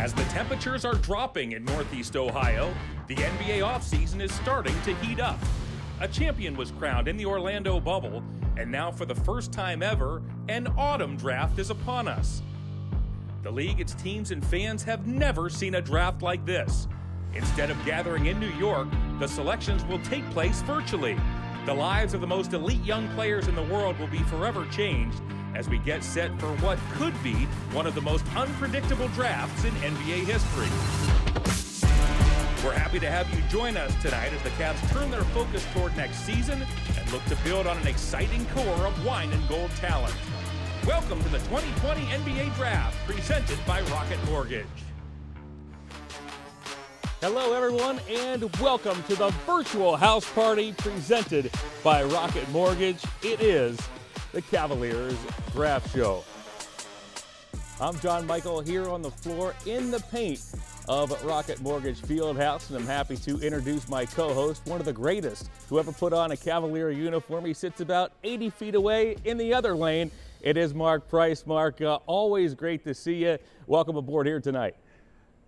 As the temperatures are dropping in Northeast Ohio, the NBA offseason is starting to heat up. A champion was crowned in the Orlando bubble, and now for the first time ever, an autumn draft is upon us. The league, its teams, and fans have never seen a draft like this. Instead of gathering in New York, the selections will take place virtually. The lives of the most elite young players in the world will be forever changed as we get set for what could be one of the most unpredictable drafts in NBA history. We're happy to have you join us tonight as the Cavs turn their focus toward next season and look to build on an exciting core of wine and gold talent. Welcome to the 2020 NBA Draft, presented by Rocket Mortgage. Hello, everyone, and welcome to the virtual house party presented by Rocket Mortgage. It is the Cavaliers Draft Show. I'm John Michael here on the floor in the paint of Rocket Mortgage Fieldhouse, and I'm happy to introduce my co-host, one of the greatest to ever put on a Cavalier uniform. He sits about 80 feet away in the other lane. It is Mark Price. Mark, always great to see you. Welcome aboard here tonight.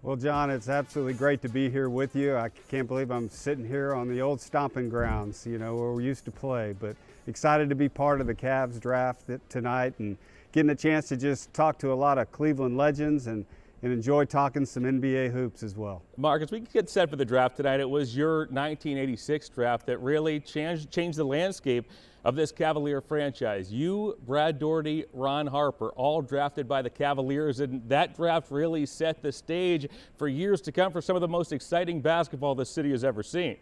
Well, John, it's absolutely great to be here with you. I can't believe I'm sitting here on the old stomping grounds, where we used to play, but excited to be part of the Cavs draft tonight and getting a chance to just talk to a lot of Cleveland legends and enjoy talking some NBA hoops as well. Mark, as we get set for the draft tonight, it was your 1986 draft that really changed the landscape of this Cavalier franchise. You, Brad Daugherty, Ron Harper, all drafted by the Cavaliers, and that draft really set the stage for years to come for some of the most exciting basketball the city has ever seen.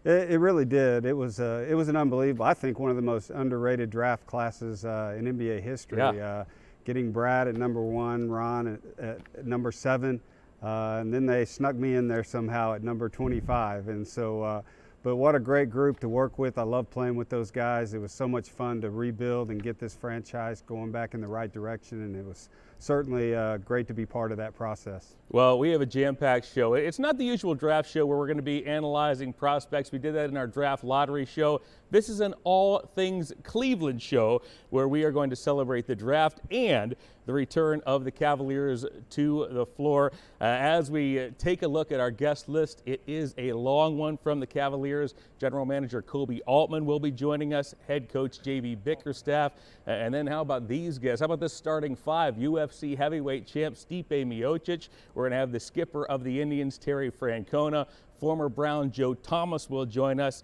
It really did. It was an unbelievable, I think, one of the most underrated draft classes in NBA history. Yeah. Getting Brad at number 1, Ron at number 7, and then they snuck me in there somehow at number 25. And so, but what a great group to work with. I love playing with those guys. It was so much fun to rebuild and get this franchise going back in the right direction, and it was certainly great to be part of that process. Well, we have a jam-packed show. It's not the usual draft show where we're going to be analyzing prospects. We did that in our draft lottery show. This is an all things Cleveland show where we are going to celebrate the draft and the return of the Cavaliers to the floor. As we take a look at our guest list, it is a long one from the Cavaliers. General Manager Kobe Altman will be joining us, head coach J.B. Bickerstaff. And then how about these guests? How about this starting 5? UFC heavyweight champ Stipe Miocic. We're going to have the skipper of the Indians, Terry Francona. Former Brown Joe Thomas will join us.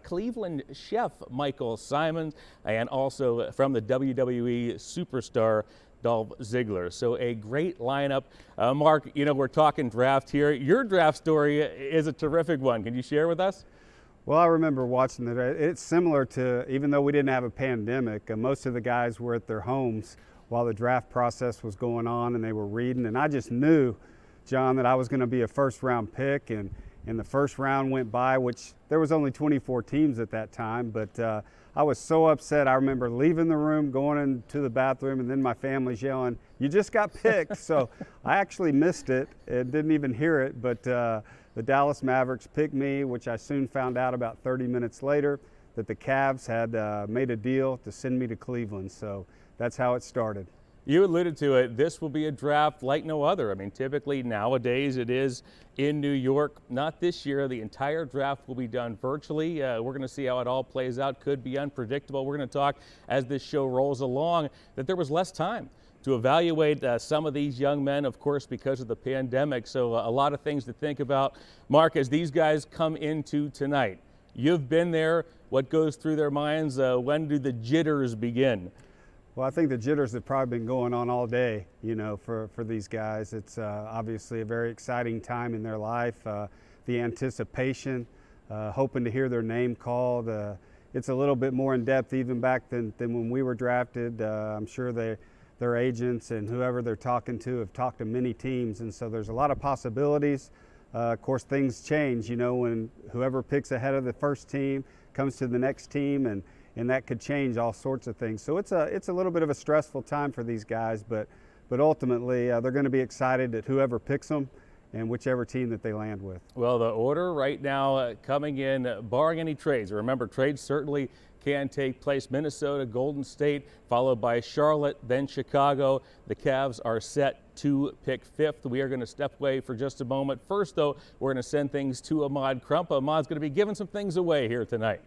Cleveland chef Michael Simons, and also from the WWE superstar Dolph Ziggler. So a great lineup. Mark, we're talking draft here. Your draft story is a terrific one. Can you share with us? Well, I remember watching it. It's similar to, even though we didn't have a pandemic, most of the guys were at their homes while the draft process was going on and they were reading. And I just knew, John, that I was going to be a first-round pick. And the first round went by, which there was only 24 teams at that time. But I was so upset. I remember leaving the room, going into the bathroom, and then my family's yelling, "You just got picked." So I actually missed it and didn't even hear it. But the Dallas Mavericks picked me, which I soon found out about 30 minutes later that the Cavs had made a deal to send me to Cleveland. So that's how it started. You alluded to it. This will be a draft like no other. I mean, typically nowadays it is in New York. Not this year. The entire draft will be done virtually. We're going to see how it all plays out. Could be unpredictable. We're going to talk as this show rolls along that there was less time to evaluate some of these young men, of course, because of the pandemic. So a lot of things to think about. Mark, as these guys come into tonight, you've been there. What goes through their minds? When do the jitters begin? Well, I think the jitters have probably been going on all day, for these guys. It's obviously a very exciting time in their life. The anticipation, hoping to hear their name called. It's a little bit more in depth even back than when we were drafted. I'm sure their agents and whoever they're talking to have talked to many teams, and so there's a lot of possibilities. Of course, things change, when whoever picks ahead of the first team comes to the next team, and that could change all sorts of things. So it's a little bit of a stressful time for these guys, but ultimately they're going to be excited at whoever picks them and whichever team that they land with. Well, the order right now coming in, barring any trades. Remember, trades certainly can take place. Minnesota, Golden State, followed by Charlotte, then Chicago. The Cavs are set to pick 5th. We are going to step away for just a moment. First, though, we're going to send things to Ahmad Crump. Ahmad's going to be giving some things away here tonight.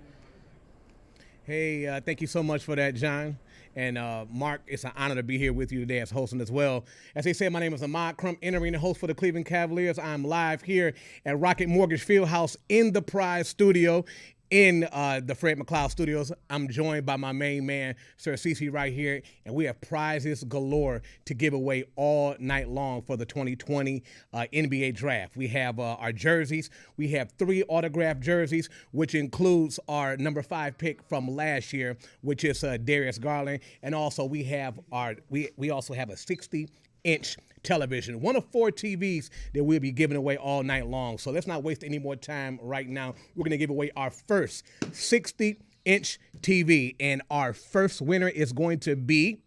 Hey, thank you so much for that, John. And Mark, it's an honor to be here with you today as hosting as well. As they say, my name is Ahmad Crump, entering the host for the Cleveland Cavaliers. I'm live here at Rocket Mortgage Fieldhouse in the Prize Studio in the Fred McLeod Studios. I'm joined by my main man, Sir Cece, right here, and we have prizes galore to give away all night long for the 2020 NBA Draft. We have our jerseys. We have 3 autographed jerseys, which includes our number 5 pick from last year, which is Darius Garland, and also we have we also have a 60-inch television, one of 4 TVs that we'll be giving away all night long. So let's not waste any more time right now. We're going to give away our first 60-inch TV, and our first winner is going to be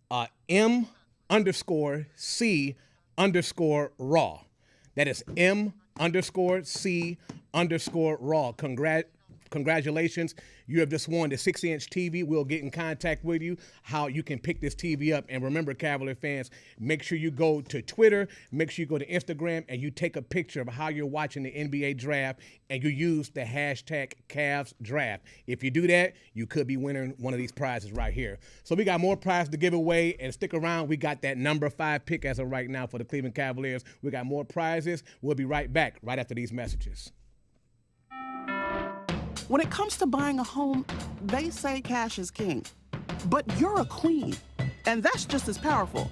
M_C_Raw. That is M_C_Raw. Congratulations. You have just won the 60-inch TV. We'll get in contact with you, how you can pick this TV up. And remember, Cavalier fans, make sure you go to Twitter, make sure you go to Instagram, and you take a picture of how you're watching the NBA draft, and you use the hashtag CavsDraft. If you do that, you could be winning one of these prizes right here. So we got more prizes to give away, and stick around. We got that number 5 pick as of right now for the Cleveland Cavaliers. We got more prizes. We'll be right back right after these messages. When it comes to buying a home, they say cash is king. But you're a queen, and that's just as powerful.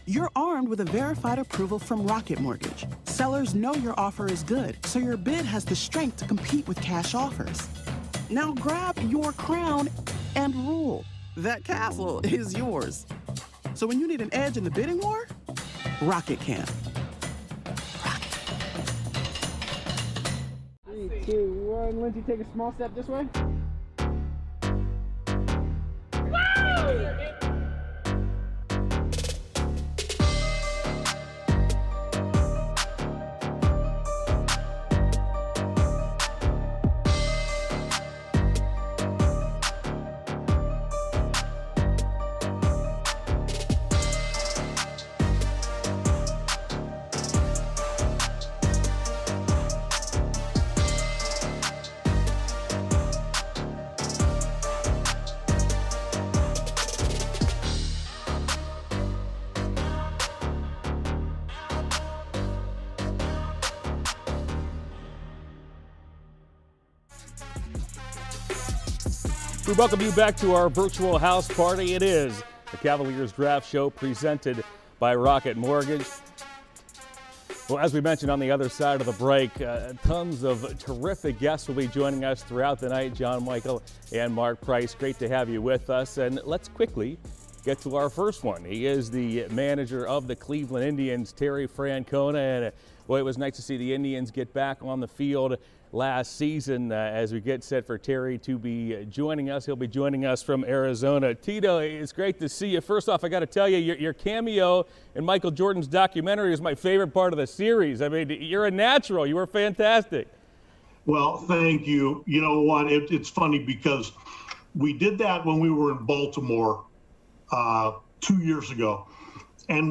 You're armed with a verified approval from Rocket Mortgage. Sellers know your offer is good, so your bid has the strength to compete with cash offers. Now grab your crown and rule. That castle is yours. So when you need an edge in the bidding war, Rocket can. 3, 2, 1. Lindsay, take a small step this way. We welcome you back to our virtual house party. It is the Cavaliers Draft Show presented by Rocket Mortgage. Well, as we mentioned on the other side of the break, tons of terrific guests will be joining us throughout the night. John Michael and Mark Price, great to have you with us. And let's quickly get to our first one. He is the manager of the Cleveland Indians, Terry Francona. And boy, it was nice to see the Indians get back on the field last season as we get set for Terry to be joining us. He'll be joining us from Arizona. Tito, it's great to see you. First off, I got to tell you, your cameo in Michael Jordan's documentary is my favorite part of the series. I mean, you're a natural. You were fantastic. Well, thank you. You know what? It's funny because we did that when we were in Baltimore 2 years ago, and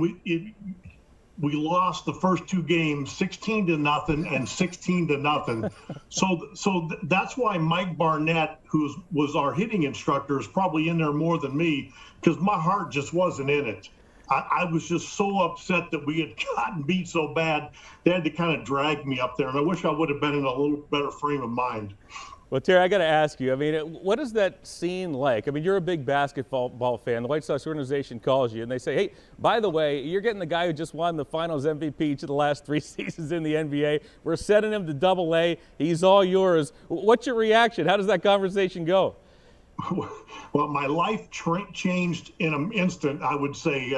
we lost the first 2 games 16-0 and 16-0. So that's why Mike Barnett, who was our hitting instructor, is probably in there more than me, because my heart just wasn't in it. I was just so upset that we had gotten beat so bad. They had to kind of drag me up there, and I wish I would have been in a little better frame of mind. Well, Terry, I got to ask you, I mean, what is that scene like? I mean, you're a big basketball fan. The White Sox organization calls you, and they say, hey, by the way, you're getting the guy who just won the Finals MVP each of the last 3 seasons in the NBA. We're sending him to Double-A. He's all yours. What's your reaction? How does that conversation go? Well, my life changed in an instant, I would say.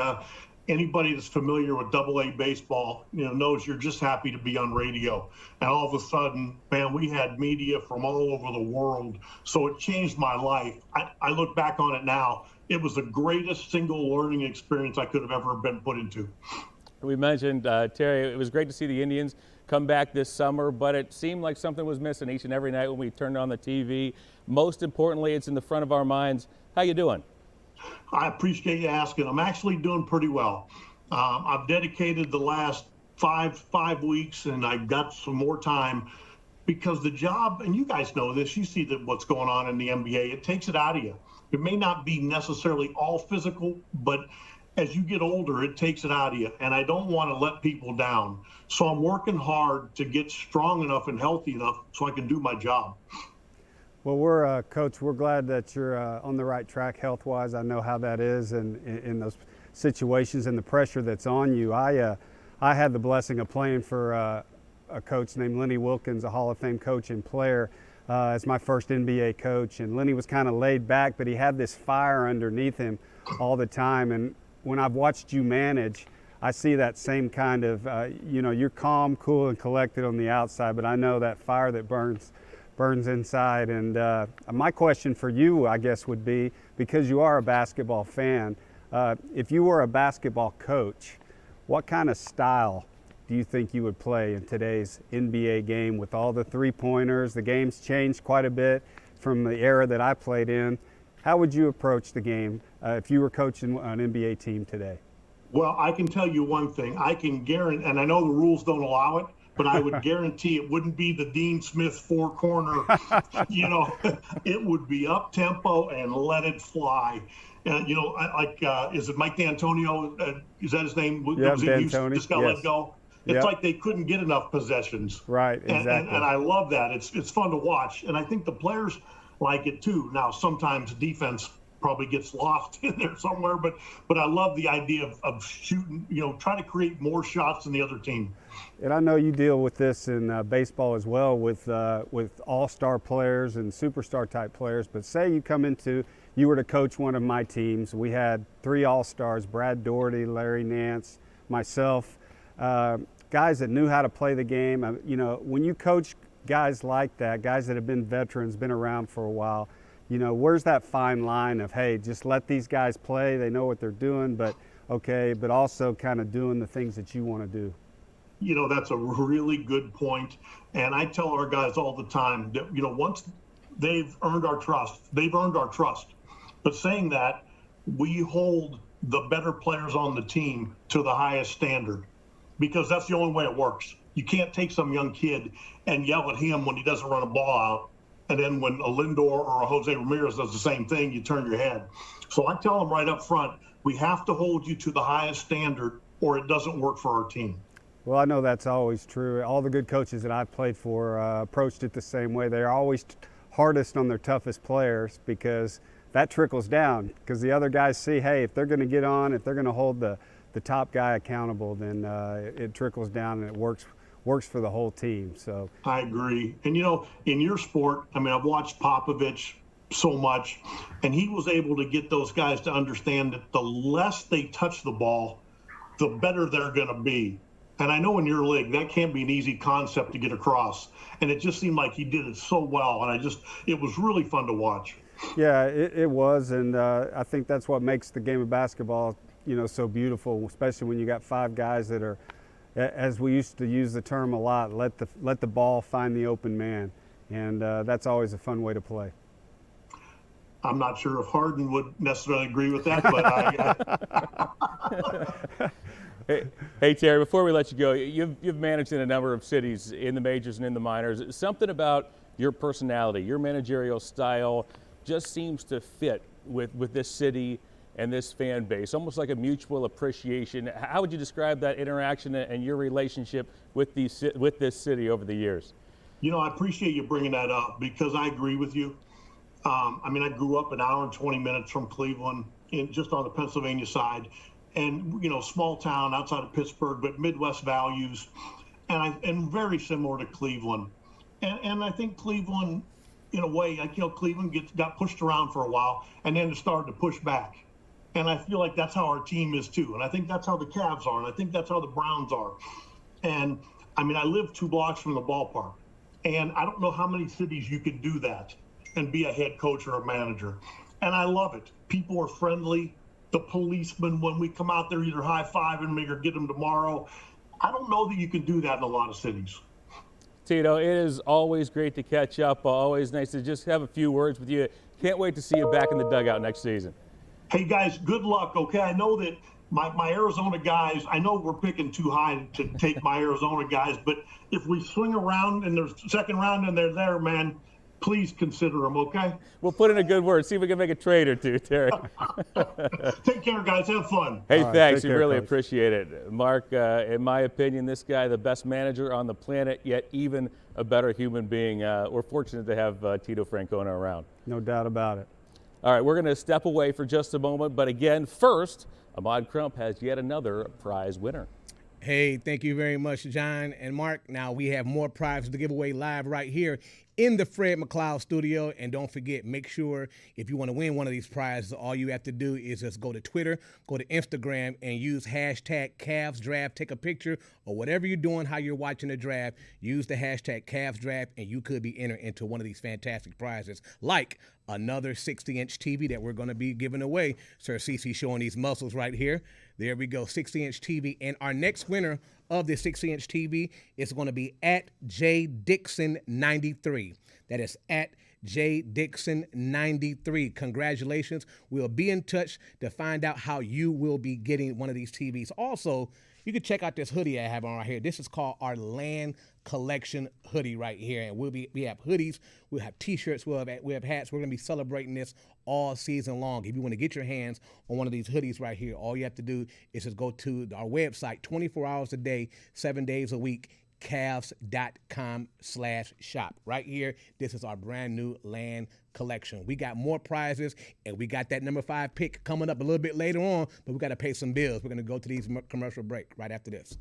Anybody that's familiar with Double-A baseball, knows you're just happy to be on radio. And all of a sudden, man, we had media from all over the world. So it changed my life. I look back on it now. It was the greatest single learning experience I could have ever been put into. We mentioned, Terry, it was great to see the Indians come back this summer, but it seemed like something was missing each and every night when we turned on the TV. Most importantly, it's in the front of our minds. How you doing? I appreciate you asking. I'm actually doing pretty well. I've dedicated the last five weeks, and I've got some more time because the job, and you guys know this, you see what's going on in the NBA, it takes it out of you. It may not be necessarily all physical, but as you get older, it takes it out of you. And I don't want to let people down. So I'm working hard to get strong enough and healthy enough so I can do my job. Well, Coach, we're glad that you're on the right track health-wise. I know how that is and in those situations and the pressure that's on you. I had the blessing of playing for a coach named Lenny Wilkins, a Hall of Fame coach and player, as my first NBA coach. And Lenny was kind of laid back, but he had this fire underneath him all the time. And when I've watched you manage, I see that same kind of, you're calm, cool, and collected on the outside, but I know that fire that burns inside. And my question for you, I guess, would be, because you are a basketball fan, if you were a basketball coach, what kind of style do you think you would play in today's NBA game with all the three-pointers? The game's changed quite a bit from the era that I played in. How would you approach the game if you were coaching an NBA team today? Well, I can tell you one thing. I can guarantee, and I know the rules don't allow it, but I would guarantee it wouldn't be the Dean Smith four-corner. It would be up-tempo and let it fly. Is it Mike D'Antonio? Is that his name? Yeah, D'Antoni. Just got let go. It's like they couldn't get enough possessions. Right, exactly. And I love that. It's fun to watch. And I think the players like it too. Now, sometimes defense probably gets lost in there somewhere, but I love the idea of shooting, try to create more shots than the other team. And I know you deal with this in baseball as well with all-star players and superstar type players, but say you were to coach one of my teams. We had 3 all-stars, Brad Daugherty, Larry Nance, myself, guys that knew how to play the game. When you coach guys like that, guys that have been veterans, been around for a while, where's that fine line of, hey, just let these guys play, they know what they're doing, but also kind of doing the things that you want to do? That's a really good point. And I tell our guys all the time that, once they've earned our trust. But saying that, we hold the better players on the team to the highest standard, because that's the only way it works. You can't take some young kid and yell at him when he doesn't run a ball out, and then when a Lindor or a Jose Ramirez does the same thing, you turn your head. So I tell them right up front, we have to hold you to the highest standard or it doesn't work for our team. Well, I know that's always true. All the good coaches that I've played for approached it the same way. They're always hardest on their toughest players, because that trickles down, because the other guys see, hey, if they're going to get on, if they're going to hold the top guy accountable, then it trickles down and it works for the whole team. So I agree. And in your sport, I've watched Popovich so much, and he was able to get those guys to understand that the less they touch the ball, the better they're going to be. And I know in your league, that can't be an easy concept to get across. And it just seemed like he did it so well. And it was really fun to watch. Yeah, it was. And I think that's what makes the game of basketball, so beautiful, especially when you got 5 guys that are, as we used to use the term a lot, let the ball find the open man. And that's always a fun way to play. I'm not sure if Harden would necessarily agree with that, but Hey, Terry, before we let you go, you've managed in a number of cities in the majors and in the minors. Something about your personality, your managerial style just seems to fit with this city and this fan base, almost like a mutual appreciation. How would you describe that interaction and your relationship with this city over the years? I appreciate you bringing that up, because I agree with you. I grew up an hour and 20 minutes from Cleveland, just on the Pennsylvania side. And, small town outside of Pittsburgh, but Midwest values, and very similar to Cleveland. And I think Cleveland, in a way, Cleveland got pushed around for a while, and then it started to push back. And I feel like that's how our team is too. And I think that's how the Cavs are, and I think that's how the Browns are. And, I live 2 blocks from the ballpark. And I don't know how many cities you could do that and be a head coach or a manager. And I love it. People are friendly. The policemen, when we come out there, either high-fiving me or get them tomorrow. I don't know that you can do that in a lot of cities. Tito, it is always great to catch up. Always nice to just have a few words with you. Can't wait to see you back in the dugout next season. Hey guys, good luck. Okay, I know that my Arizona guys, I know we're picking too high to take my Arizona guys, but if we swing around in the second round and they're there, man, please consider them, okay? We'll put in a good word. See if we can make a trade or two, Terry. Take care, guys. Have fun. Hey, right, thanks. take We care, really Coach. appreciate it. Mark, in my opinion, this guy, the best manager on the planet, yet even a better human being. We're fortunate to have Tito Francona around. No doubt about it. All right, we're going to step away for just a moment. But again, first, Ahmad Crump has yet another prize winner. Hey, thank you very much, John and Mark. Now we have more prizes to give away live right here in the Fred McLeod studio. And don't forget, make sure if you want to win one of these prizes, all you have to do is just go to Twitter, go to Instagram, and use hashtag Cavs Draft. Take a picture or whatever you're doing, how you're watching the draft. Use the hashtag Cavs Draft, and you could be entered into one of these fantastic prizes, like another 60-inch TV that we're going to be giving away. Sir CC showing these muscles right here. There we go, 60-inch TV. And our next winner of the 60-inch TV is going to be at JDixon93. That is at JDixon93. Congratulations. We'll be in touch to find out how you will be getting one of these TVs. Also, you can check out this hoodie I have on right here. This is called our Land Collection hoodie right here. And we have hoodies, we'll have t-shirts, we have hats. We're going to be celebrating this all season long. If you want to get your hands on one of these hoodies right here, all you have to do is just go to our website 24 hours a day, 7 days a week, Cavs.com/shop. Right here, this is our brand new Land Collection. We got more prizes, and we got that number 5 pick coming up a little bit later on, but we got to pay some bills. We're going to go to these commercial break right after this.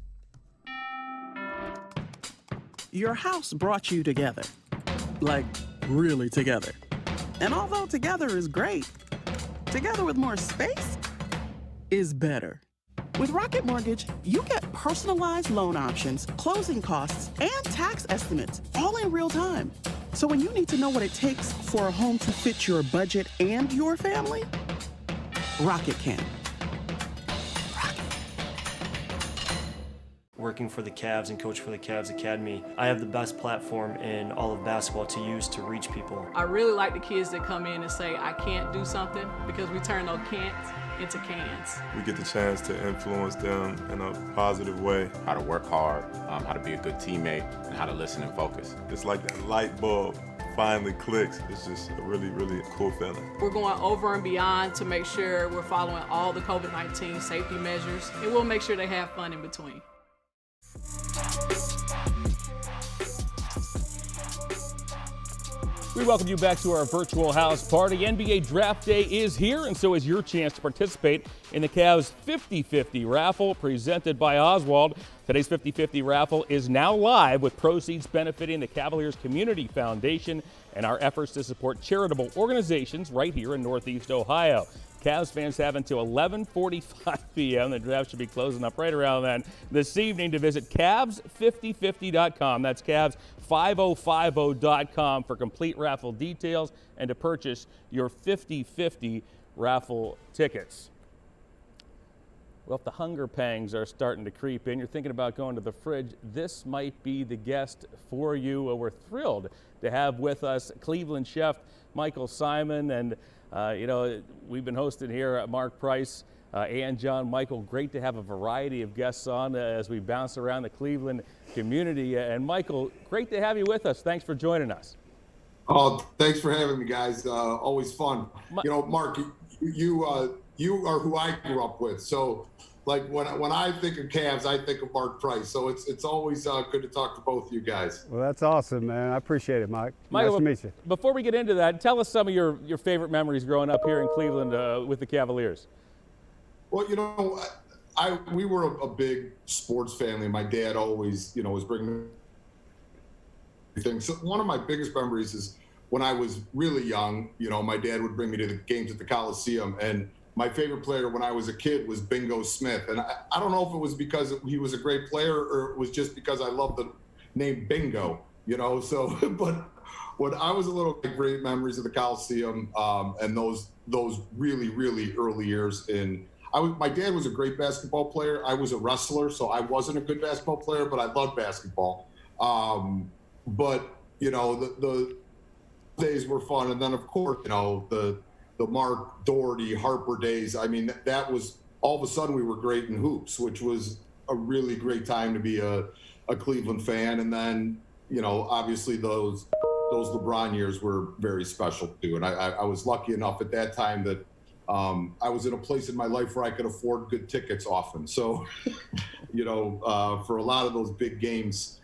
Your house brought you together. Like, really together. And although together is great, together with more space is better. With Rocket Mortgage, you get personalized loan options, closing costs, and tax estimates all in real time. So when you need to know what it takes for a home to fit your budget and your family, Rocket can. Working for the Cavs and coach for the Cavs Academy, I have the best platform in all of basketball to use to reach people. I really like the kids that come in and say, I can't do something, because we turn those can'ts into cans. We get the chance to influence them in a positive way. How to work hard, how to be a good teammate, and how to listen and focus. It's like that light bulb finally clicks. It's just a really, really cool feeling. We're going over and beyond to make sure we're following all the COVID-19 safety measures, and we'll make sure they have fun in between. We welcome you back to our virtual house party. NBA Draft Day is here, and so is your chance to participate in the Cavs 50-50 raffle presented by Oswald. Today's 50-50 raffle is now live, with proceeds benefiting the Cavaliers Community Foundation and our efforts to support charitable organizations right here in Northeast Ohio. Cavs fans have until 11:45 p.m. The draft should be closing up right around then this evening to visit Cavs5050.com. That's Cavs5050.com for complete raffle details and to purchase your 50-50 raffle tickets. Well, if the hunger pangs are starting to creep in, you're thinking about going to the fridge, this might be the guest for you. We're thrilled to have with us Cleveland chef Michael Simon, and we've been hosting here Mark Price and John Michael. Great to have a variety of guests on as we bounce around the Cleveland community. And Michael, great to have you with us. Thanks for joining us. Oh, thanks for having me, guys. Always fun. Mark, you are who I grew up with. So, like when I think of Cavs, I think of Mark Price. So it's always good to talk to both of you guys. Well, that's awesome, man. I appreciate it, Mike. Michael, nice to meet you. Before we get into that, tell us some of your favorite memories growing up here in Cleveland with the Cavaliers. Well, we were a big sports family. My dad always, was bringing me things. So one of my biggest memories is when I was really young. My dad would bring me to the games at the Coliseum, and my favorite player when I was a kid was Bingo Smith. And I don't know if it was because he was a great player or it was just because I loved the name Bingo, So, but when I was a little, great memories of the Coliseum and those really, really early years. My dad was a great basketball player. I was a wrestler, so I wasn't a good basketball player, but I loved basketball. The days were fun. And then, of course, the the Mark Doherty, Harper days. I mean, that was all of a sudden we were great in hoops, which was a really great time to be a Cleveland fan. And then, you know, obviously those LeBron years were very special too. And I was lucky enough at that time that I was in a place in my life where I could afford good tickets often. So, you know, for a lot of those big games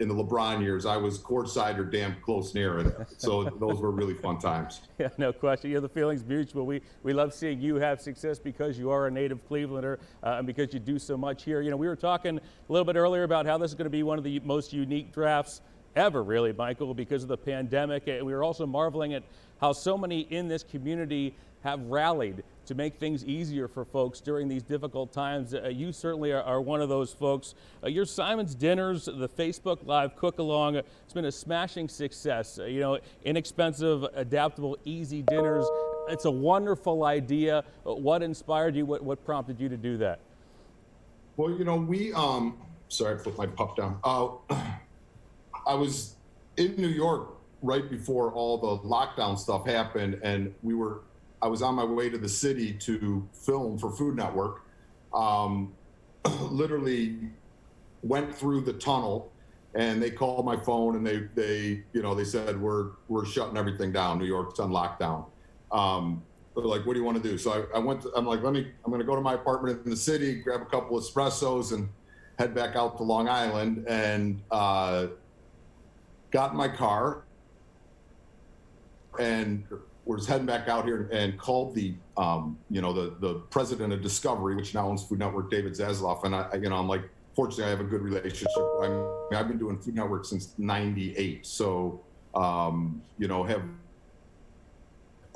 in the LeBron years, I was courtside or damn close near it. So those were really fun times. Yeah, no question. The feeling's mutual. We love seeing you have success because you are a native Clevelander and because you do so much here. You know, we were talking a little bit earlier about how this is going to be one of the most unique drafts ever, really, Michael, because of the pandemic. And we were also marveling at how so many in this community have rallied to make things easier for folks during these difficult times. You certainly are one of those folks. Your Simon's Dinners, the Facebook Live cook-along, it's been a smashing success. You know, inexpensive, adaptable, easy dinners. It's a wonderful idea. What inspired you? What prompted you to do that? Well, you know, we, sorry, I put my pup down. I was in New York right before all the lockdown stuff happened, and I was on my way to the city to film for Food Network. Literally went through the tunnel, and they called my phone, and they said we're shutting everything down. New York's on lockdown. They're like, what do you want to do? So I'm like, I'm going to go to my apartment in the city, grab a couple of espressos, and head back out to Long Island, and got in my car and was heading back out here and called the president of Discovery, which now owns Food Network, David Zasloff. And I'm like, fortunately, I have a good relationship. I've been doing Food Network since '98. So, have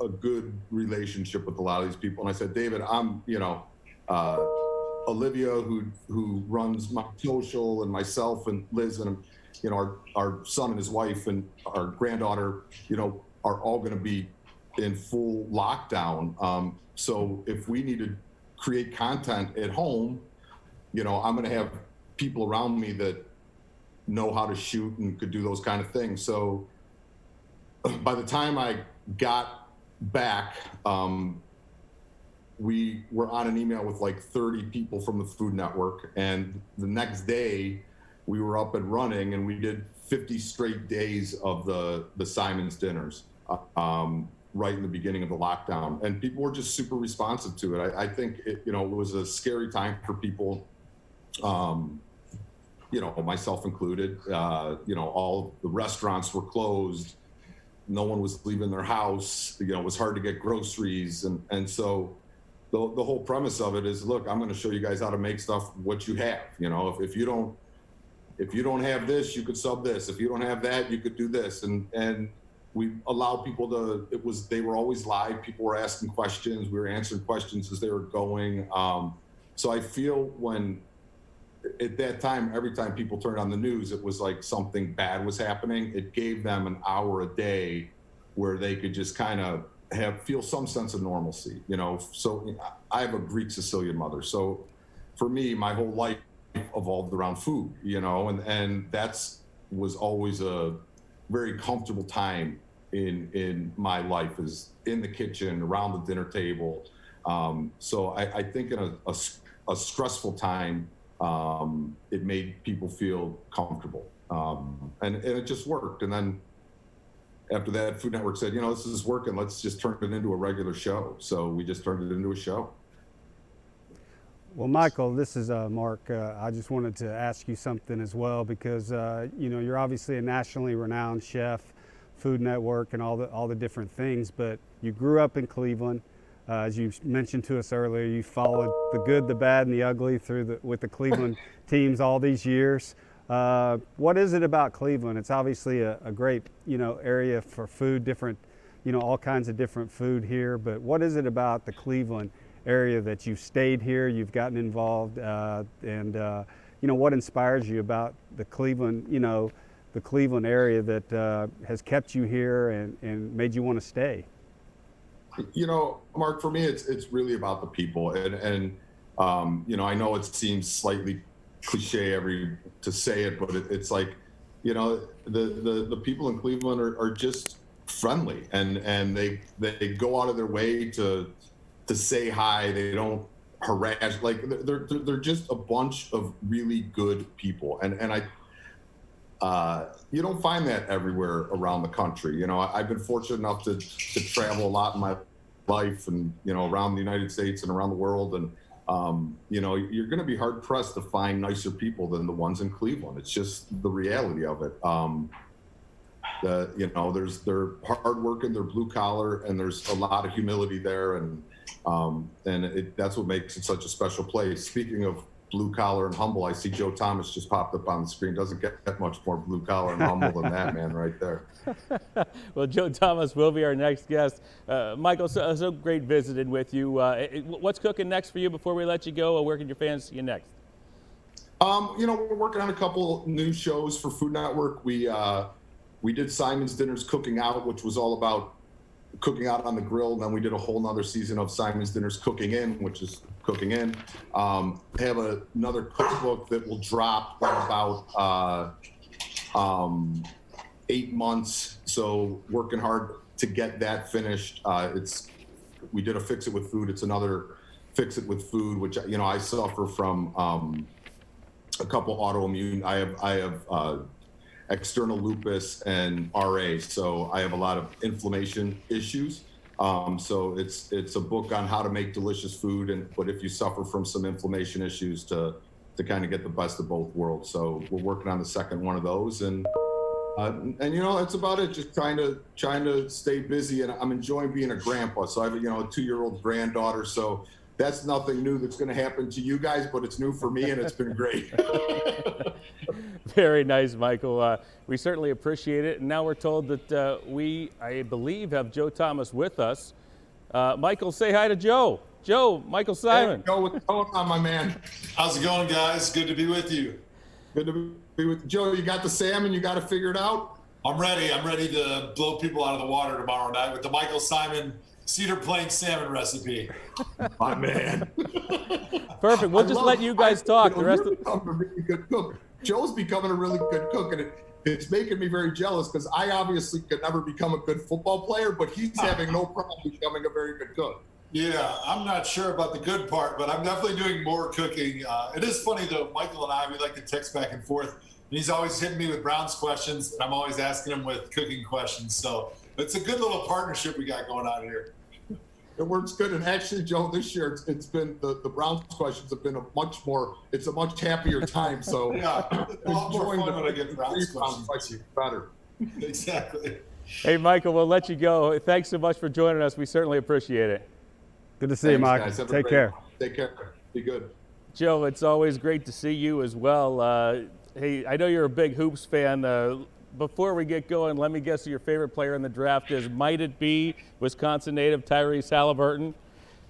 a good relationship with a lot of these people. And I said, David, I'm, Olivia, who runs my social, and myself and Liz and, our son and his wife and our granddaughter, are all going to be in full lockdown. So if we need to create content at home, I'm going to have people around me that know how to shoot and could do those kind of things. So by the time I got back, we were on an email with like 30 people from the Food Network. And the next day we were up and running, and we did 50 straight days of the Simon's Dinners. Right in the beginning of the lockdown, and people were just super responsive to it. I think it was a scary time for people, myself included. All the restaurants were closed. No one was leaving their house. It was hard to get groceries, and so the whole premise of it is, look, I'm going to show you guys how to make stuff what you have. If you don't have this, you could sub this. If you don't have that, you could do this, and we allow people they were always live. People were asking questions. We were answering questions as they were going. So I feel at that time, every time people turned on the news, it was like something bad was happening. It gave them an hour a day where they could just kind of feel some sense of normalcy, So I have a Greek Sicilian mother. So for me, my whole life evolved around food, and was always a very comfortable time in my life, is in the kitchen, around the dinner table. So I think in a stressful time, it made people feel comfortable. And it just worked. And then after that, Food Network said, this is working. Let's just turn it into a regular show. So we just turned it into a show. Well, Michael, this is Mark. I just wanted to ask you something as well, because you're obviously a nationally renowned chef, Food Network, and all the different things. But you grew up in Cleveland, as you mentioned to us earlier. You followed the good, the bad, and the ugly with the Cleveland teams all these years. What is it about Cleveland? It's obviously a great area for food, different all kinds of different food here. But what is it about the Cleveland area that you've stayed here, you've gotten involved, and what inspires you about the Cleveland, the Cleveland area that has kept you here and made you want to stay? Mark, for me, it's really about the people, and I know it seems slightly cliche to say it, but it's like, the people in Cleveland are just friendly, and they go out of their way to say hi. They don't harass. Like they're just a bunch of really good people, and you don't find that everywhere around the country. You know, I've been fortunate enough to travel a lot in my life, and around the United States and around the world, and you're going to be hard pressed to find nicer people than the ones in Cleveland. It's just the reality of it. They're hardworking, they're blue collar, and there's a lot of humility there, and that's what makes it such a special place. Speaking of blue collar and humble, I see Joe Thomas just popped up on the screen. Doesn't get that much more blue collar and humble than that man right there. Well, Joe Thomas will be our next guest. Michael, so great visiting with you. What's cooking next for you before we let you go? Where can your fans see you next? We're working on a couple new shows for Food Network. We did Simon's Dinner's Cooking Out, which was all about cooking out on the grill. And then we did a whole nother season of Simon's Dinner's Cooking In, which is cooking in. I have another cookbook that will drop in about 8 months. So working hard to get that finished. We did a Fix It with Food. It's another Fix It with Food, which, I suffer from a couple autoimmune. I have external lupus and RA, so I have a lot of inflammation issues. So it's a book on how to make delicious food, but if you suffer from some inflammation issues, to kind of get the best of both worlds. So we're working on the second one of those, and that's about it. Just trying to stay busy, and I'm enjoying being a grandpa. So I have a 2-year-old granddaughter, so that's nothing new that's going to happen to you guys, but it's new for me, and it's been great. Very nice, Michael. We certainly appreciate it. And now we're told that I believe, have Joe Thomas with us. Michael, say hi to Joe. Joe, Michael Simon. Hey, Joe, what's going on, my man? How's it going, guys? Good to be with you. Good to be with you. Joe, you got the salmon? You got it figured out? I'm ready. I'm ready to blow people out of the water tomorrow night with the Michael Simon Cedar Plain salmon recipe. My man. Perfect. We'll just let you guys talk. The rest of a really good cook. Joe's becoming a really good cook, and it's making me very jealous because I obviously could never become a good football player, but he's having no problem becoming a very good cook. Yeah, I'm not sure about the good part, but I'm definitely doing more cooking. It is funny, though. Michael and I, we like to text back and forth, and he's always hitting me with Browns questions, and I'm always asking him with cooking questions. So it's a good little partnership we got going on here. It works good. And actually, Joe, this year it's been the Browns questions have been it's a much happier time. So yeah, a lot more fun when I get Browns questions. Better. Exactly. Hey, Michael, we'll let you go. Thanks so much for joining us. We certainly appreciate it. Good to see you, Michael. Take care. Take care. Be good. Joe, it's always great to see you as well. Hey, I know you're a big Hoops fan. Before we get going, let me guess who your favorite player in the draft is. Might it be Wisconsin native Tyrese Halliburton?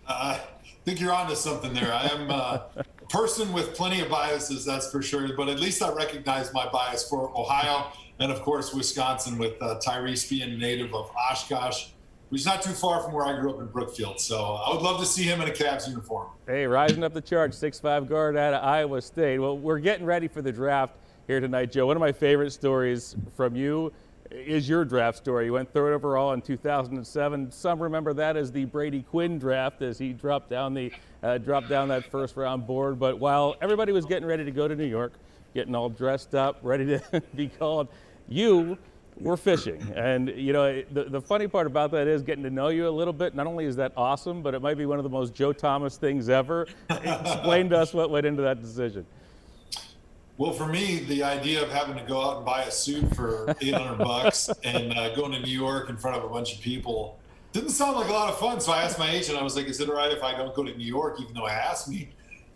I think you're onto something there. I am a person with plenty of biases, that's for sure, but at least I recognize my bias for Ohio and, of course, Wisconsin, with Tyrese being a native of Oshkosh, which is not too far from where I grew up in Brookfield. So I would love to see him in a Cavs uniform. Hey, rising up the charts, 6'5" guard out of Iowa State. Well, we're getting ready for the draft here tonight, Joe. One of my favorite stories from you is your draft story. You went third overall in 2007. Some remember that as the Brady Quinn draft, as he dropped down that first round board. But while everybody was getting ready to go to New York, getting all dressed up, ready to be called, you were fishing. And the funny part about that is getting to know you a little bit. Not only is that awesome, but it might be one of the most Joe Thomas things ever. Explain to us what went into that decision. Well, for me, the idea of having to go out and buy a suit for $800 and going to New York in front of a bunch of people didn't sound like a lot of fun. So I asked my agent, I was like, is it all right if I don't go to New York, even though I asked me?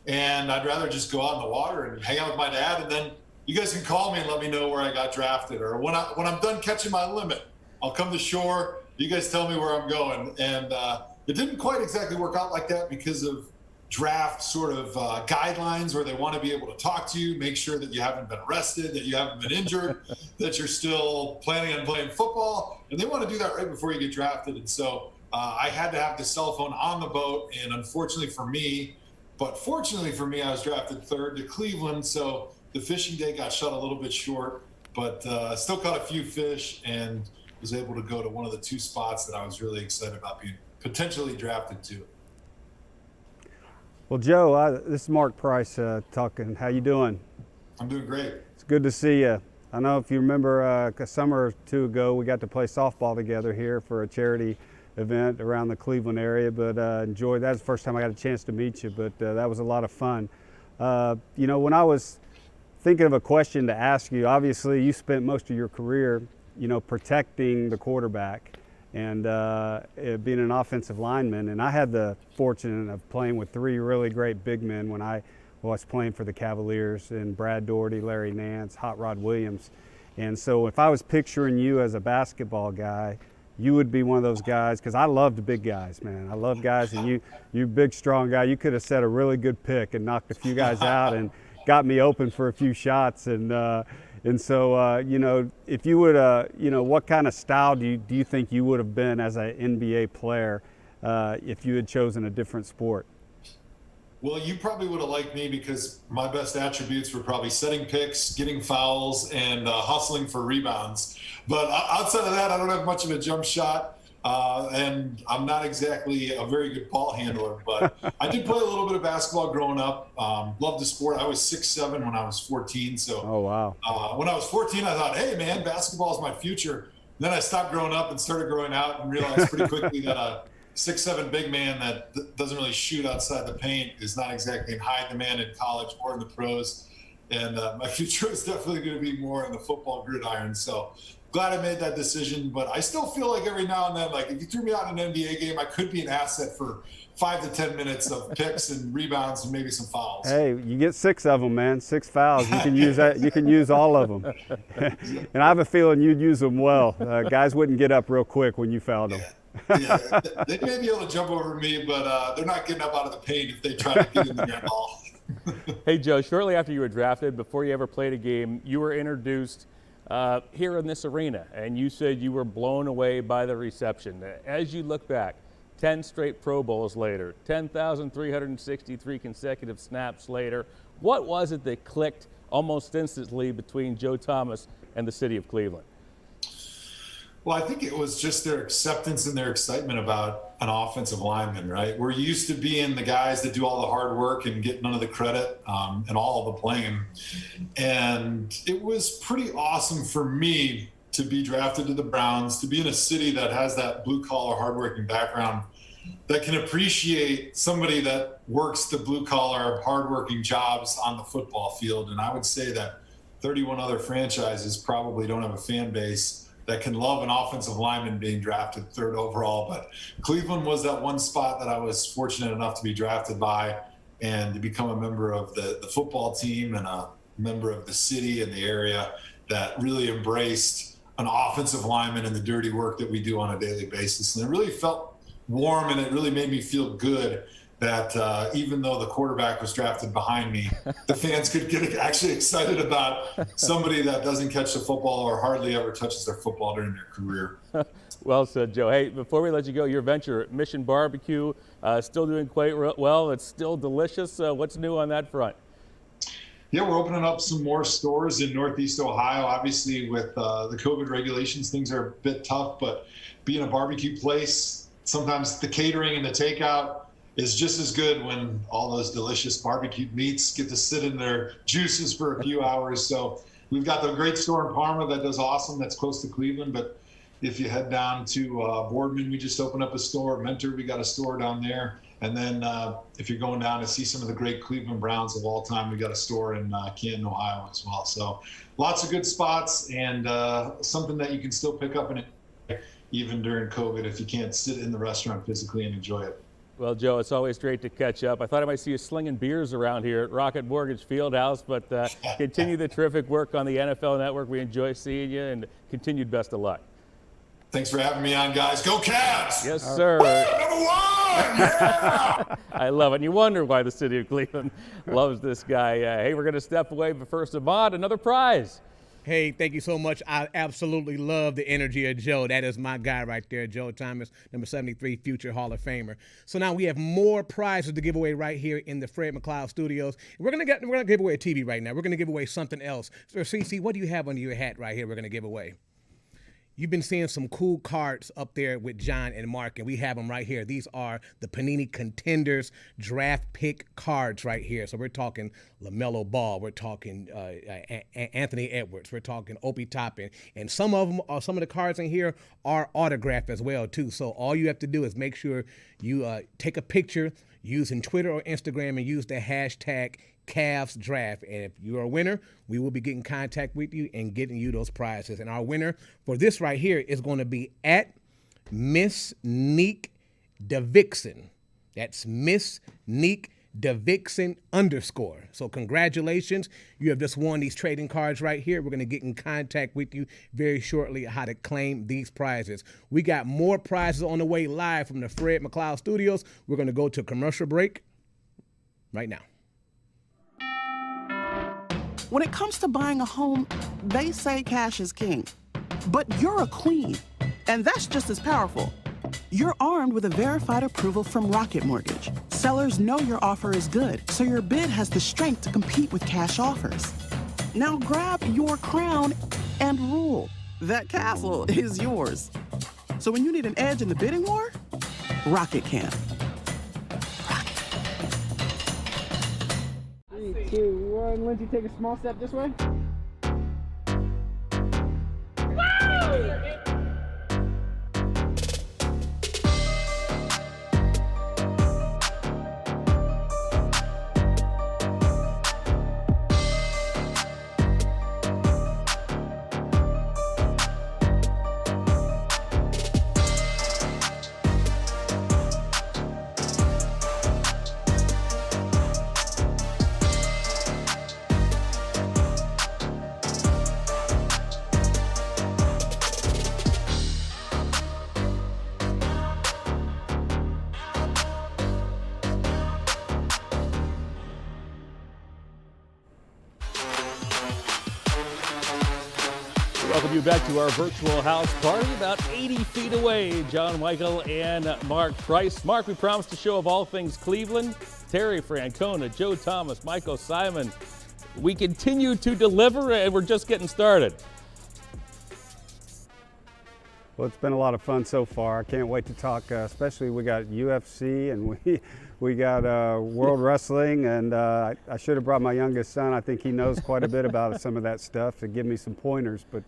And I'd rather just go out in the water and hang out with my dad. And then you guys can call me and let me know where I got drafted. Or when I'm done catching my limit, I'll come to shore. You guys tell me where I'm going. And it didn't quite exactly work out like that because of draft sort of guidelines where they want to be able to talk to you, make sure that you haven't been arrested, that you haven't been injured, that you're still planning on playing football. And they want to do that right before you get drafted. And so I had to have the cell phone on the boat. And unfortunately for me, but fortunately for me, I was drafted third to Cleveland. So the fishing day got shut a little bit short, but still caught a few fish. And was able to go to one of the 2 spots that I was really excited about being potentially drafted to. Well, Joe, this is Mark Price talking. How you doing? I'm doing great. It's good to see you. I know if you remember a summer or 2 ago, we got to play softball together here for a charity event around the Cleveland area, but enjoyed that. It was the first time I got a chance to meet you, but that was a lot of fun. You know, when I was thinking of a question to ask you, obviously you spent most of your career, you know, protecting the quarterback and being an offensive lineman. And I had the fortune of playing with 3 really great big men when I was playing for the Cavaliers, and Brad Daugherty, Larry Nance, Hot Rod Williams. And so if I was picturing you as a basketball guy, you would be one of those guys, because I love the big guys, man. I love guys, and you big, strong guy. You could have set a really good pick and knocked a few guys out and got me open for a few shots. And so, you know, if you would, you know, what kind of style do you think you would have been as an NBA player if you had chosen a different sport? Well, you probably would have liked me because my best attributes were probably setting picks, getting fouls, and hustling for rebounds. But outside of that, I don't have much of a jump shot, and I'm not exactly a very good ball handler. But I did play a little bit of basketball growing up. Loved the sport. I was 6'7" when I was 14. So oh, wow. When I was 14, I thought, hey, man, basketball is my future. And then I stopped growing up and started growing out and realized pretty quickly that 6'7" big man that doesn't really shoot outside the paint is not exactly in high demand in college or in the pros. And my future is definitely going to be more in the football gridiron. So glad I made that decision. But I still feel like every now and then, like if you threw me out in an NBA game, I could be an asset for 5 to 10 minutes of picks and rebounds and maybe some fouls. Hey, you get 6 of them, man. 6 fouls. You can use that. You can use all of them. And I have a feeling you'd use them well. Guys wouldn't get up real quick when you fouled them. Yeah, they may be able to jump over me, but they're not getting up out of the paint if they try to get in the net ball. Hey, Joe, shortly after you were drafted, before you ever played a game, you were introduced here in this arena, and you said you were blown away by the reception. As you look back, 10 straight Pro Bowls later, 10,363 consecutive snaps later, what was it that clicked almost instantly between Joe Thomas and the city of Cleveland? Well, I think it was just their acceptance and their excitement about an offensive lineman, right? We're used to being the guys that do all the hard work and get none of the credit and all of the blame. And it was pretty awesome for me to be drafted to the Browns, to be in a city that has that blue-collar, hardworking background, that can appreciate somebody that works the blue-collar, hardworking jobs on the football field. And I would say that 31 other franchises probably don't have a fan base that can love an offensive lineman being drafted 3rd overall. But Cleveland was that one spot that I was fortunate enough to be drafted by and to become a member of the football team and a member of the city and the area that really embraced an offensive lineman and the dirty work that we do on a daily basis. And it really felt warm, and it really made me feel good that even though the quarterback was drafted behind me, the fans could get actually excited about somebody that doesn't catch the football or hardly ever touches their football during their career. Well said, Joe. Hey, before we let you go, your venture, Mission Barbecue, still doing quite well. It's still delicious. What's new on that front? Yeah, we're opening up some more stores in Northeast Ohio. Obviously, with the COVID regulations, things are a bit tough, but being a barbecue place, sometimes the catering and the takeout is just as good when all those delicious barbecued meats get to sit in their juices for a few hours. So we've got the great store in Parma that does awesome. That's close to Cleveland. But if you head down to Boardman, we just opened up a store. Mentor, we got a store down there. And then if you're going down to see some of the great Cleveland Browns of all time, we got a store in Canton, Ohio as well. So lots of good spots and something that you can still pick up in it even during COVID if you can't sit in the restaurant physically and enjoy it. Well, Joe, it's always great to catch up. I thought I might see you slinging beers around here at Rocket Mortgage Fieldhouse, but continue the terrific work on the NFL Network. We enjoy seeing you, and continued best of luck. Thanks for having me on, guys. Go Cavs! Yes, sir. Woo, #1! Yeah! I love it. And you wonder why the city of Cleveland loves this guy. Hey, we're going to step away, but first, Ahmad, another prize. Hey, thank you so much. I absolutely love the energy of Joe. That is my guy right there, Joe Thomas, number 73, future Hall of Famer. So now we have more prizes to give away right here in the Fred McLeod Studios. We're gonna give away a TV right now. We're gonna give away something else. So CC, what do you have under your hat right here? We're gonna give away. You've been seeing some cool cards up there with John and Mark, and we have them right here. These are the Panini Contenders draft pick cards right here. So we're talking LaMelo Ball, we're talking Anthony Edwards, we're talking Obi Toppin, and some of the cards in here are autographed as well too. So all you have to do is make sure you take a picture using Twitter or Instagram and use the hashtag Cavs Draft. And if you're a winner, we will be getting in contact with you and getting you those prizes. And our winner for this right here is going to be at Miss Neek DeVixen. That's Miss Neek DeVixen _. So congratulations. You have just won these trading cards right here. We're going to get in contact with you very shortly how to claim these prizes. We got more prizes on the way live from the Fred McLeod Studios. We're going to go to a commercial break right now. When it comes to buying a home, they say cash is king. But you're a queen, and that's just as powerful. You're armed with a verified approval from Rocket Mortgage. Sellers know your offer is good, so your bid has the strength to compete with cash offers. Now grab your crown and rule. That castle is yours. So when you need an edge in the bidding war, Rocket can. 3, 2, 1. Lindsay, take a small step this way. Welcome you back to our virtual house party about 80 feet away. John Michael and Mark Price. Mark, we promised a show of all things Cleveland. Terry Francona, Joe Thomas, Michael Simon. We continue to deliver, and we're just getting started. Well, it's been a lot of fun so far. I can't wait to talk, especially we got UFC and we got World Wrestling, and I should have brought my youngest son. I think he knows quite a bit about some of that stuff to give me some pointers, but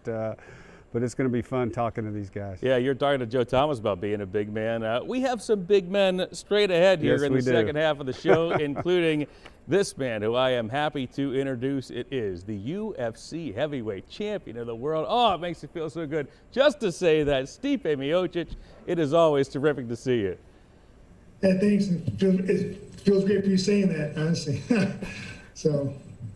it's going to be fun talking to these guys. Yeah, you're talking to Joe Thomas about being a big man. We have some big men straight ahead here in the second half of the show, including this man who I am happy to introduce. It is the UFC heavyweight champion of the world. Oh, it makes me feel so good just to say that. Stipe Miocic, it is always terrific to see you. Yeah, thanks. It feels great for you saying that, honestly. So.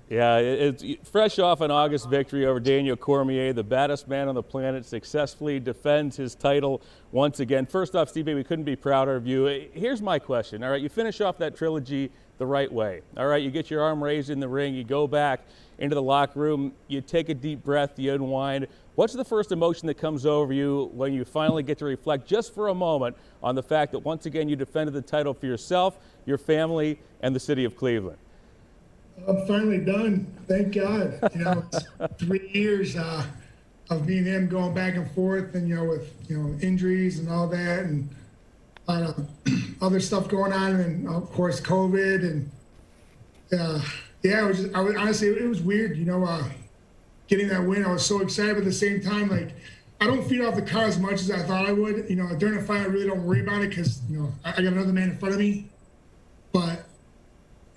Yeah, it's fresh off an August victory over Daniel Cormier, the baddest man on the planet, successfully defends his title once again. First off, Stipe, we couldn't be prouder of you. Here's my question. All right, you finish off that trilogy the right way. All right, you get your arm raised in the ring, you go back into the locker room, you take a deep breath, you unwind. What's the first emotion that comes over you when you finally get to reflect just for a moment on the fact that once again you defended the title for yourself, your family, and the city of Cleveland? I'm finally done. Thank God. You know, it's 3 years of me and him going back and forth, and with injuries and all that, and other stuff going on, and of course COVID, and honestly, it was weird. Getting that win, I was so excited, but at the same time, like, I don't feed off the car as much as I thought I would. During a fight, I really don't worry about it because I got another man in front of me. But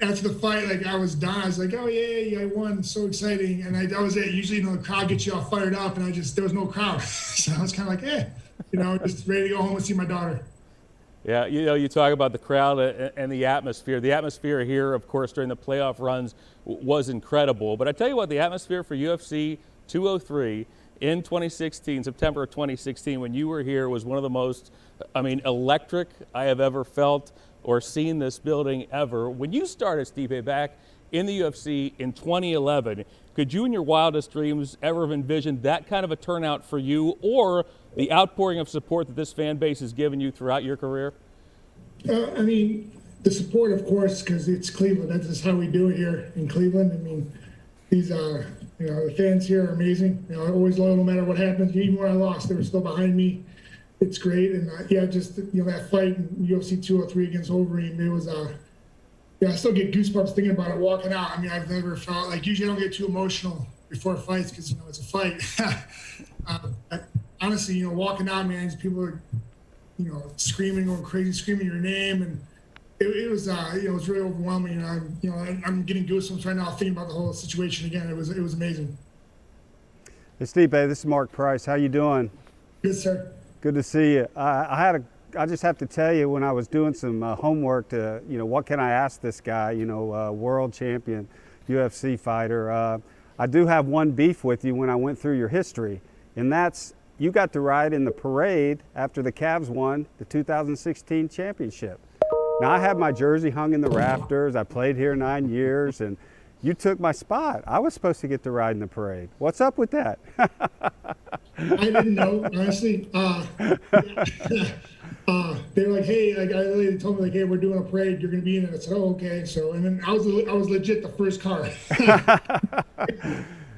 after the fight, like, I was done. I was like, oh yeah, I won, so exciting. And that was it. Usually, the crowd gets you all fired up, and there was no crowd, so I was kind of like, just ready to go home and see my daughter. Yeah, you talk about the crowd and the atmosphere. The atmosphere here, of course, during the playoff runs was incredible. But I tell you what, the atmosphere for UFC 203 in 2016, September of 2016, when you were here, was one of the most, electric I have ever felt or seen this building ever. When you started, Stipe, back in the UFC in 2011, could you in your wildest dreams ever have envisioned that kind of a turnout for you, or the outpouring of support that this fan base has given you throughout your career? The support, of course, because it's Cleveland. That's just how we do it here in Cleveland. These The fans here are amazing. Always loyal no matter what happens. Even when I lost, they were still behind me. It's great. And just that fight in UFC 203 against Overeem, it was I still get goosebumps thinking about it walking out. I mean, I've never felt like, usually I don't get too emotional before fights because it's a fight. Honestly, walking out, man, people are screaming, going crazy, screaming your name, and it was it was really overwhelming. I'm getting goosebumps right now thinking about the whole situation again. It was amazing. Hey, Stipe, this is Mark Price. How you doing? Good, sir. Good to see you. I just have to tell you, when I was doing some homework to, what can I ask this guy, world champion, UFC fighter. I do have one beef with you when I went through your history, and that's you got to ride in the parade after the Cavs won the 2016 championship. Now, I had my jersey hung in the rafters. I played here 9 years, and you took my spot. I was supposed to get to ride in the parade. What's up with that? I didn't know, honestly. They were like, hey, they told me, like, hey, we're doing a parade. You're going to be in it. I said, oh, okay. So, and then I was legit the first car.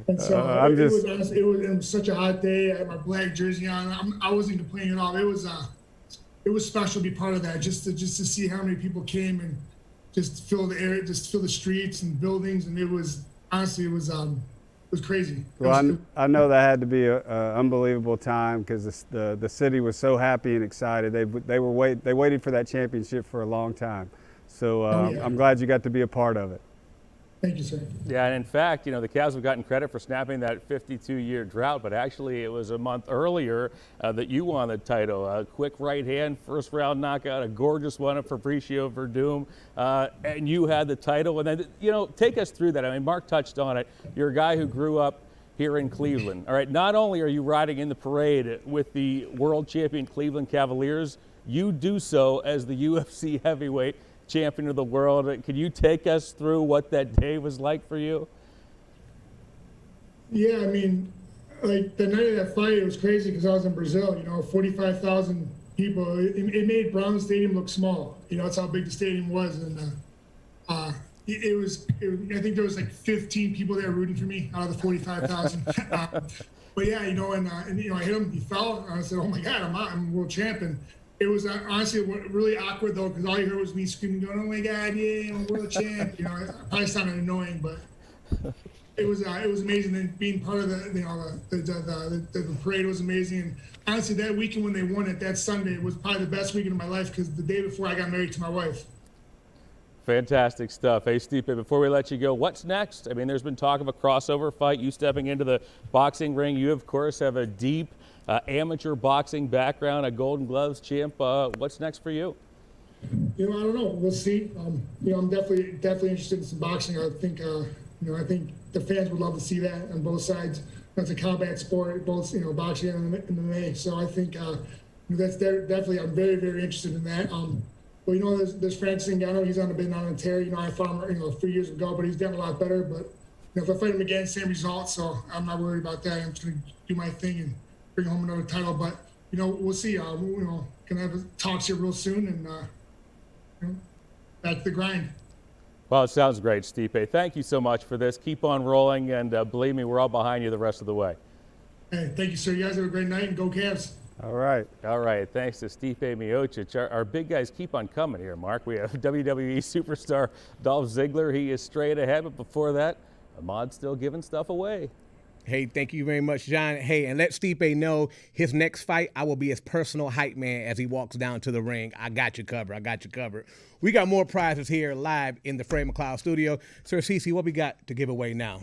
And so it was such a hot day. I had my black jersey on. I wasn't complaining at all. It was special to be part of that, just to see how many people came and just fill the area, just fill the streets and buildings, and it was crazy. Well, I know that had to be an unbelievable time because the city was so happy and excited. They waited for that championship for a long time. So I'm glad you got to be a part of it. Thank you, sir. Yeah, and in fact, the Cavs have gotten credit for snapping that 52-year drought, but actually it was a month earlier that you won the title. A quick right hand, first round knockout, a gorgeous one of Fabricio Verdum, and you had the title. And then, take us through that. I mean, Mark touched on it. You're a guy who grew up here in Cleveland. All right, not only are you riding in the parade with the world champion Cleveland Cavaliers, you do so as the UFC heavyweight champion of the world. Can you take us through what that day was like for you? Yeah, I mean, like the night of that fight, it was crazy because I was in Brazil, 45,000 people. It made Brown Stadium look small. That's how big the stadium was. And I think there was like 15 people there rooting for me out of the 45,000. But yeah, I hit him, he fell, and I said, oh my God, I'm world champion. It was honestly really awkward though, because all you heard was me screaming, going, "Oh my God, yeah, I'm a world champ!" It probably sounded annoying, but it was amazing. And being part of the parade was amazing. And honestly, that weekend when they won it, that Sunday, was probably the best weekend of my life because the day before I got married to my wife. Fantastic stuff. Hey, Stipe, before we let you go, what's next? I mean, there's been talk of a crossover fight, you stepping into the boxing ring. You, of course, have a deep amateur boxing background, a Golden Gloves champ. What's next for you? I don't know. We'll see. I'm definitely interested in some boxing. I think the fans would love to see that on both sides. That's a combat sport, both boxing and MMA. So I think that's definitely. I'm very, very interested in that. Well, there's Francis Ngannou. He's been on Terry. I fought him a few years ago, but he's done a lot better. But if I fight him again, same result. So I'm not worried about that. I'm just going to do my thing and bring home another title, but we'll see. Gonna have talks here real soon, and back to the grind. Well, it sounds great, Stipe. Thank you so much for this. Keep on rolling, and believe me, we're all behind you the rest of the way. Hey, thank you, sir. You guys have a great night, and go Cavs. All right. Thanks to Stipe Miocic. Our big guys keep on coming here, Mark. We have WWE superstar Dolph Ziggler. He is straight ahead, but before that, Ahmad's still giving stuff away. Hey, thank you very much, John. Hey, and let Stipe know his next fight, I will be his personal hype man as he walks down to the ring. I got you covered. We got more prizes here live in the Fred McLeod studio. Sir Cece, what we got to give away now?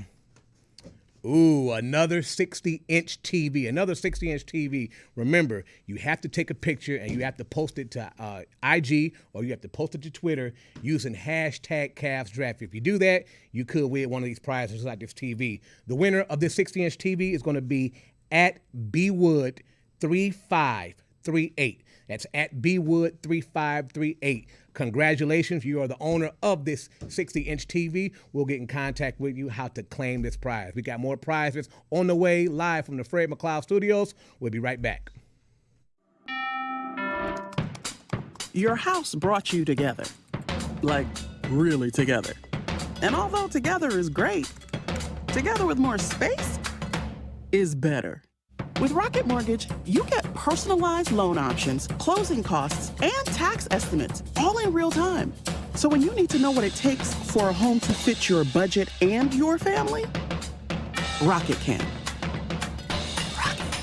Ooh, another 60-inch TV. Remember, you have to take a picture and you have to post it to IG or you have to post it to Twitter using hashtag Cavs Draft. If you do that, you could win one of these prizes like this TV. The winner of this 60-inch TV is going to be at bwood3538. That's at bwood3538. Congratulations, you are the owner of this 60-inch TV. We'll get in contact with you how to claim this prize. We got more prizes on the way live from the Fred McLeod studios. We'll be right back. Your house brought you together, like really together. And although together is great, together with more space, is better. With Rocket Mortgage, you get personalized loan options, closing costs, and tax estimates all in real time. So when you need to know what it takes for a home to fit your budget and your family, Rocket can. Rocket.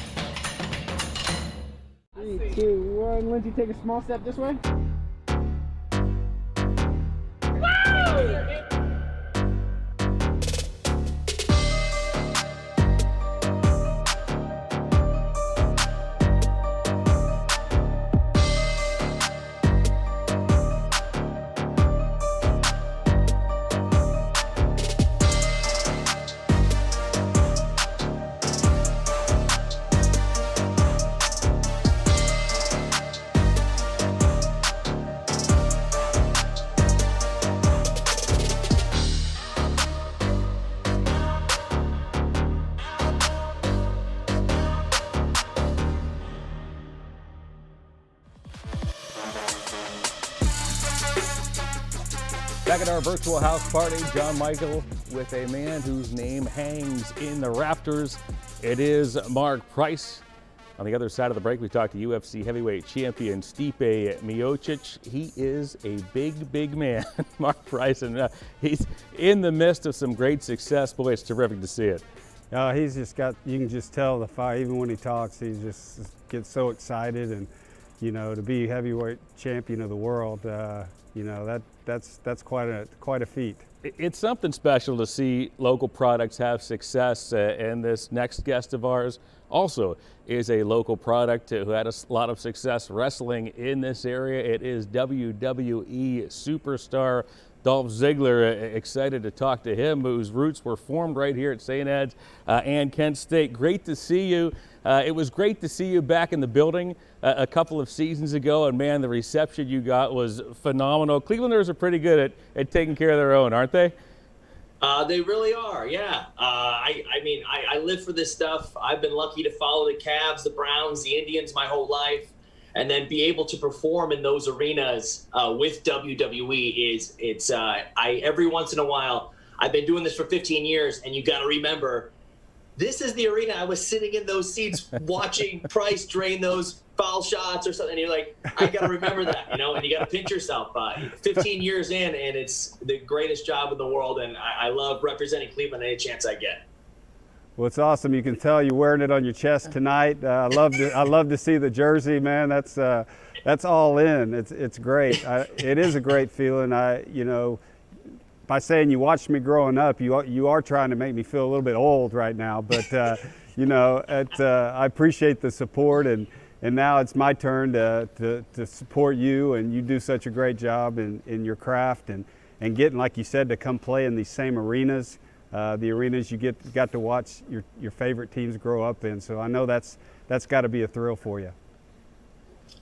3, 2, 1. Lindsay, take a small step this way. Back at our virtual house party, John Michael with a man whose name hangs in the rafters. It is Mark Price. On the other side of the break, we talked to UFC heavyweight champion Stipe Miocic. He is a big, big man, Mark Price, and he's in the midst of some great success. Boy, it's terrific to see it. He's just got, you can just tell the fire, even when he talks, he just gets so excited. And, you know, to be heavyweight champion of the world, you know, that's quite a feat. It's something special to see local products have success, and this next guest of ours also is a local product who had a lot of success wrestling in this area. It is WWE superstar Dolph Ziggler. Excited to talk to him, whose roots were formed right here at St. Ed's and Kent State. Great to see you. It was great to see you back in the building a couple of seasons ago, and man, the reception you got was phenomenal. Clevelanders are pretty good at taking care of their own, aren't they? They really are, yeah. I live for this stuff. I've been lucky to follow the Cavs, the Browns, the Indians my whole life, and then be able to perform in those arenas with WWE every once in a while. I've been doing this for 15 years, and you got to remember, this is the arena I was sitting in those seats watching Price drain those foul shots or something. And you're like, I got to remember that, you know, and you got to pinch yourself. 15 years in, and it's the greatest job in the world, and I love representing Cleveland any chance I get. Well, it's awesome. You can tell you're wearing it on your chest tonight. I love to see the jersey, man. That's all in. It's great. It is a great feeling. You know, by saying you watched me growing up, you are trying to make me feel a little bit old right now. But you know, I appreciate the support, and now it's my turn to support you, and you do such a great job in your craft and getting, like you said, to come play in these same arenas. The arenas you got to watch your favorite teams grow up in. So I know that's got to be a thrill for you.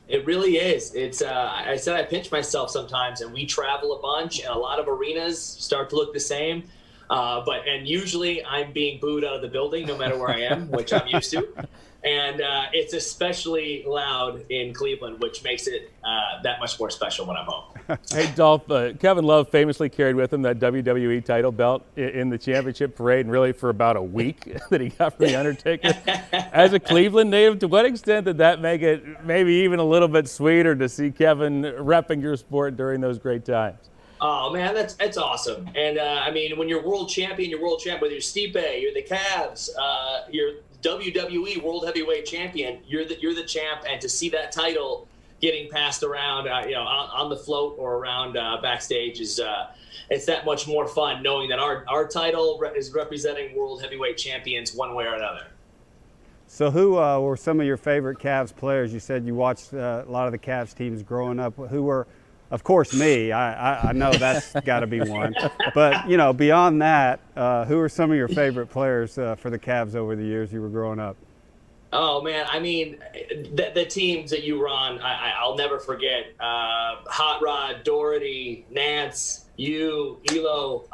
It really is. It's I said I pinch myself sometimes, and we travel a bunch, and a lot of arenas start to look the same. And usually I'm being booed out of the building no matter where I am, which I'm used to. And it's especially loud in Cleveland, which makes it that much more special when I'm home. Hey, Dolph, Kevin Love famously carried with him that WWE title belt in the championship parade, and really for about a week that he got from The Undertaker. As a Cleveland native, to what extent did that make it maybe even a little bit sweeter to see Kevin repping your sport during those great times? Oh, man, that's awesome. And, I mean, when you're world champion, whether you're Stipe, you're the Cavs, you're WWE World Heavyweight Champion, you're the champ, and to see that title getting passed around, on the float or around backstage is it's that much more fun knowing that our title is representing World Heavyweight Champions one way or another. So who were some of your favorite Cavs players? You said you watched a lot of the Cavs teams growing up. Who were, of course, me. I know that's got to be one. But, you know, beyond that, who are some of your favorite players for the Cavs over the years you were growing up? Oh, man, I mean, the teams that you were on, I'll never forget. Hot Rod, Doherty, Nance, Elo.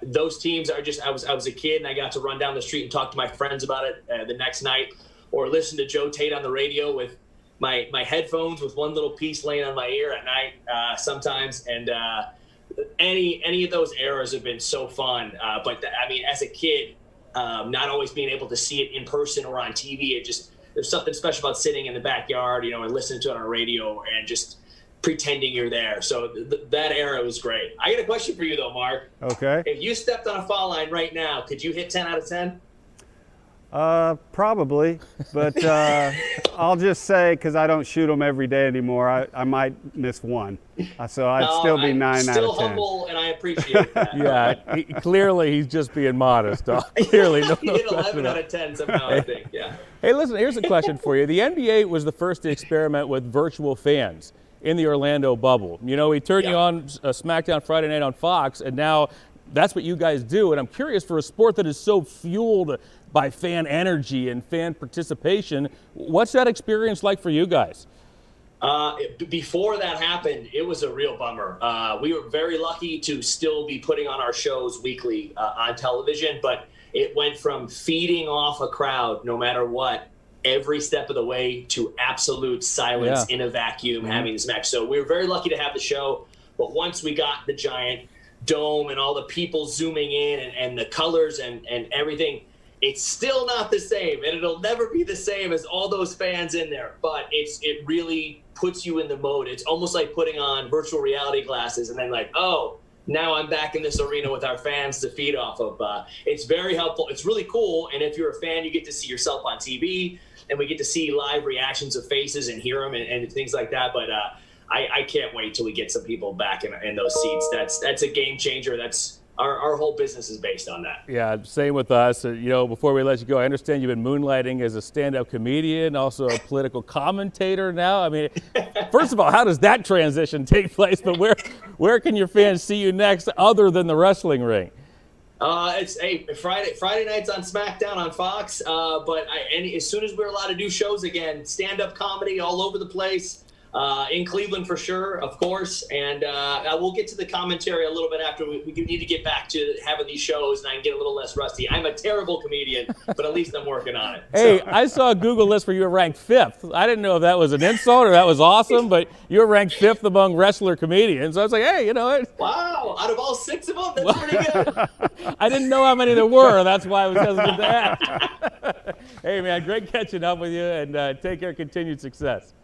Those teams are just, I was a kid, and I got to run down the street and talk to my friends about it the next night, or listen to Joe Tate on the radio with my headphones with one little piece laying on my ear at night sometimes. And any of those eras have been so fun. But as a kid, not always being able to see it in person or on TV, there's something special about sitting in the backyard, and listening to it on the radio and just pretending you're there. So that era was great. I got a question for you though, Mark. Okay. If you stepped on a foul line right now, could you hit 10 out of 10? Probably, but I'll just say, because I don't shoot them every day anymore, I might miss one. So I'd still be 9 out of 10. Still humble, and I appreciate that. Yeah, clearly he's just being modest. Clearly, no. He hit 11 out of 10 somehow, I think, yeah. Hey, listen, here's a question for you. The NBA was the first to experiment with virtual fans in the Orlando bubble. We turned you on SmackDown Friday night on Fox, and now that's what you guys do. And I'm curious, for a sport that is so fueled by fan energy and fan participation, what's that experience like for you guys? Before that happened, it was a real bummer. We were very lucky to still be putting on our shows weekly on television, but it went from feeding off a crowd no matter what every step of the way to absolute silence in a vacuum having this match. So we were very lucky to have the show, but once we got the giant dome and all the people zooming in and the colors and everything, it's still not the same, and it'll never be the same as all those fans in there, but it really puts you in the mode. It's almost like putting on virtual reality glasses and then now I'm back in this arena with our fans to feed off of. It's very helpful. It's really cool, and if you're a fan, you get to see yourself on TV, and we get to see live reactions of faces and hear them and things like that, but I can't wait till we get some people back in those seats. That's a game changer. That's our whole business is based on that. Yeah, same with us. Before we let you go, I understand you've been moonlighting as a stand-up comedian, also a political commentator now. I mean, first of all, how does that transition take place? But where can your fans see you next other than the wrestling ring? It's Friday nights on SmackDown on Fox. But as soon as we're allowed to do shows again, stand-up comedy all over the place. In Cleveland for sure, of course, and we'll get to the commentary a little bit after. We need to get back to having these shows, and I can get a little less rusty. I'm a terrible comedian, but at least I'm working on it. Hey, I saw a Google list where you were ranked 5th. I didn't know if that was an insult or that was awesome, but you were ranked 5th among wrestler comedians. So I was like, hey, you know what? Wow, out of all 6 of them, that's pretty good. I didn't know how many there were. That's why I was hesitant to ask. Hey, man, great catching up with you, and take care. Continued success.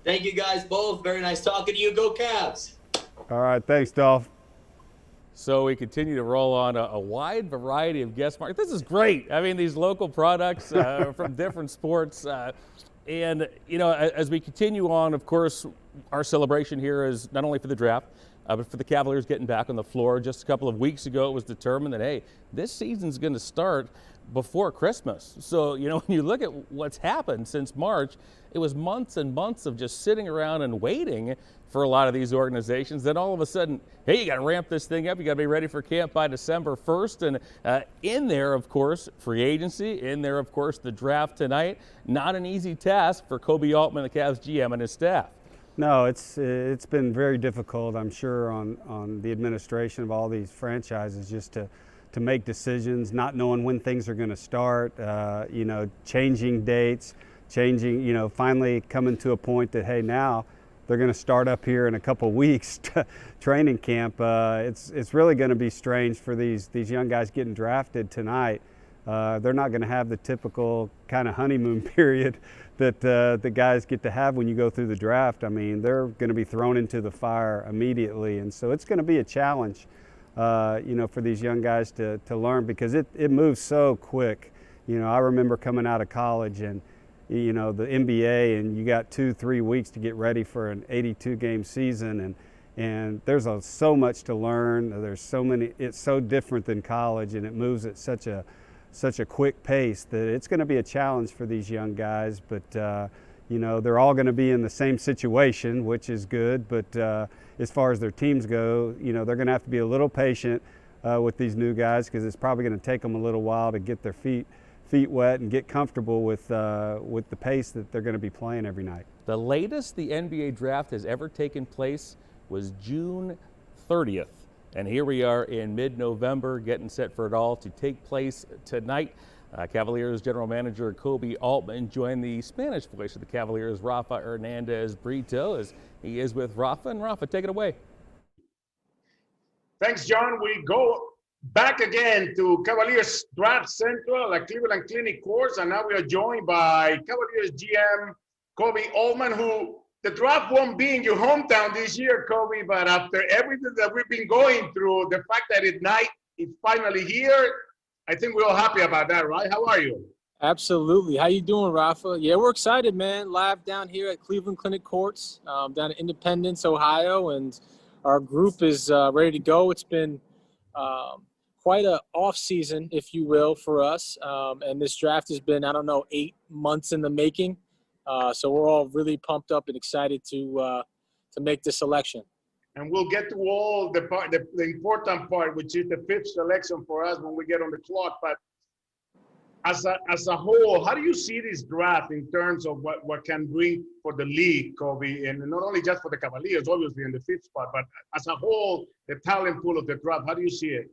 Thank you guys both. Very nice talking to you. Go Cavs. All right. Thanks, Dolph. So we continue to roll on a wide variety of guest markets. This is great. I mean, these local products from different sports. And, as we continue on, of course, our celebration here is not only for the draft, but for the Cavaliers getting back on the floor. Just a couple of weeks ago, it was determined that, hey, this season's going to start before Christmas. So, when you look at what's happened since March, it was months and months of just sitting around and waiting for a lot of these organizations. Then all of a sudden, hey, you got to ramp this thing up. You got to be ready for camp by December 1st. And in there, of course, free agency. In there, of course, the draft tonight. Not an easy task for Kobe Altman, the Cavs GM, and his staff. No, it's been very difficult, I'm sure, on the administration of all these franchises, just to make decisions, not knowing when things are going to start, changing dates, finally coming to a point that, hey, now they're going to start up here in a couple of weeks, training camp. It's really going to be strange for these young guys getting drafted tonight. They're not going to have the typical kind of honeymoon period that the guys get to have when you go through the draft. I mean, they're going to be thrown into the fire immediately, and so it's going to be a challenge, for these young guys to learn, because it moves so quick. I remember coming out of college and, the NBA, and you got 2-3 weeks to get ready for an 82-game season, and there's so much to learn. There's so many. It's so different than college, and it moves at such a quick pace that it's going to be a challenge for these young guys. But they're all going to be in the same situation, which is good. But as far as their teams go, they're going to have to be a little patient with these new guys, because it's probably going to take them a little while to get their feet wet and get comfortable with the pace that they're going to be playing every night. The latest the NBA draft has ever taken place was June 30th. And here we are in mid-November, getting set for it all to take place tonight. Cavaliers General Manager Kobe Altman joined the Spanish voice of the Cavaliers, Rafa Hernandez Brito, as he is with Rafa. And Rafa, take it away. Thanks, John. We go back again to Cavaliers Draft Central, a Cleveland Clinic course, and now we are joined by Cavaliers GM Kobe Altman, who the draft won't be in your hometown this year, Kobe, but after everything that we've been going through, the fact that it's finally here, I think we're all happy about that, right? How are you? Absolutely. How you doing, Rafa? Yeah, we're excited, man. Live down here at Cleveland Clinic Courts, down in Independence, Ohio, and our group is ready to go. It's been quite a off season, if you will, for us. And this draft has been, 8 months in the making. So we're all really pumped up and excited to make this selection. And we'll get to all the important part, which is the 5th selection for us when we get on the clock. But as a whole, how do you see this draft in terms of what can bring for the league, Kobe, and not only just for the Cavaliers, obviously in the 5th spot, but as a whole, the talent pool of the draft, how do you see it?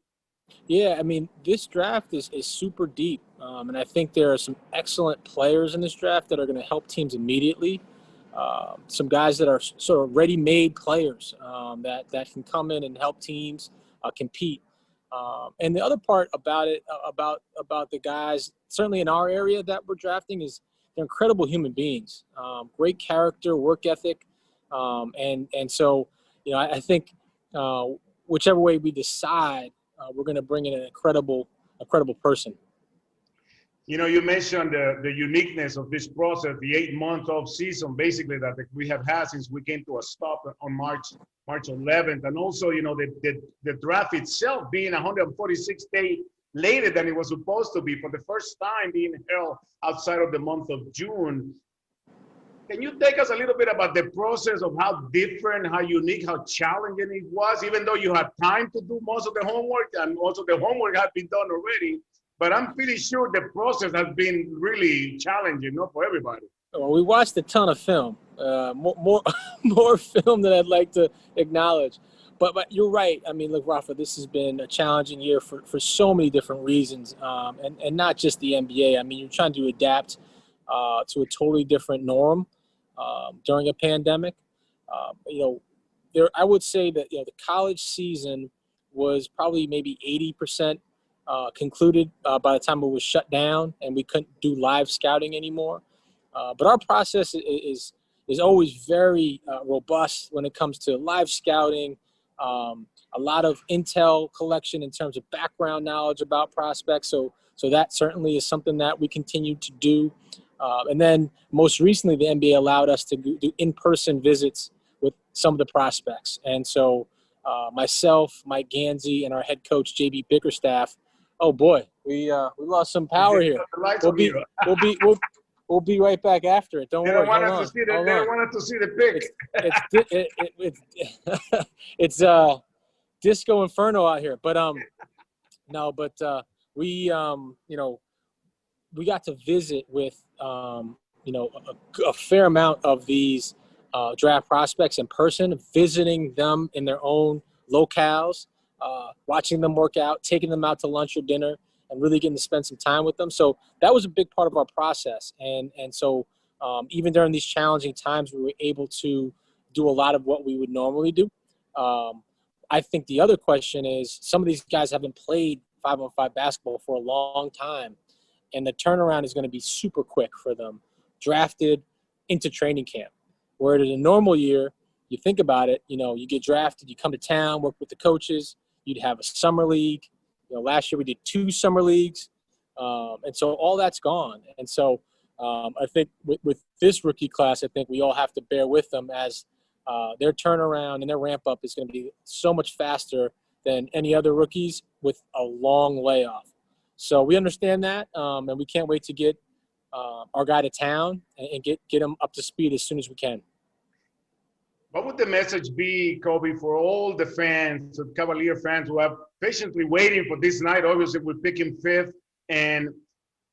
Yeah, I mean, this draft is super deep, and I think there are some excellent players in this draft that are going to help teams immediately. Some guys that are sort of ready-made players that can come in and help teams compete. And the other part about it, about the guys, certainly in our area that we're drafting, is they're incredible human beings, great character, work ethic, and so I think whichever way we decide, we're going to bring in an incredible person. You mentioned the uniqueness of this process, the 8-month off season, basically, that we have had since we came to a stop on March 11th. And also, the draft itself being 146 days later than it was supposed to be, for the first time being held outside of the month of June. Can you take us a little bit about the process of how different, how unique, how challenging it was, even though you had time to do most of the homework, and also the homework had been done already? But I'm pretty sure the process has been really challenging, for everybody. Well, we watched a ton of film, more film than I'd like to acknowledge. But you're right. I mean, look, Rafa, this has been a challenging year for so many different reasons, and not just the NBA. I mean, you're trying to adapt to a totally different norm during a pandemic. I would say that the college season was probably maybe 80% concluded by the time it was shut down and we couldn't do live scouting anymore. But our process is always very robust when it comes to live scouting, a lot of intel collection in terms of background knowledge about prospects. So that certainly is something that we continue to do. And then most recently, the NBA allowed us to do in-person visits with some of the prospects. And so myself, Mike Gansey, and our head coach, J.B. Bickerstaff, oh boy, we lost some power here. We'll be right back after it. Don't worry. They don't want us to see the pic. It's disco inferno out here. But we got to visit with a fair amount of these draft prospects in person, visiting them in their own locales, watching them work out, taking them out to lunch or dinner, and really getting to spend some time with them. So that was a big part of our process. And so even during these challenging times, we were able to do a lot of what we would normally do. I think the other question is, some of these guys haven't played 5-on-5 basketball for a long time, and the turnaround is going to be super quick for them, drafted into training camp. Where in a normal year, you think about it, you get drafted, you come to town, work with the coaches, you'd have a summer league. Last year we did 2 summer leagues. And so all that's gone. And so I think with this rookie class, I think we all have to bear with them as their turnaround and their ramp up is going to be so much faster than any other rookies with a long layoff. So we understand that, and we can't wait to get our guy to town and get him up to speed as soon as we can. What would the message be, Kobe, for all the fans, the Cavalier fans who are patiently waiting for this night? Obviously, we pick him 5th, and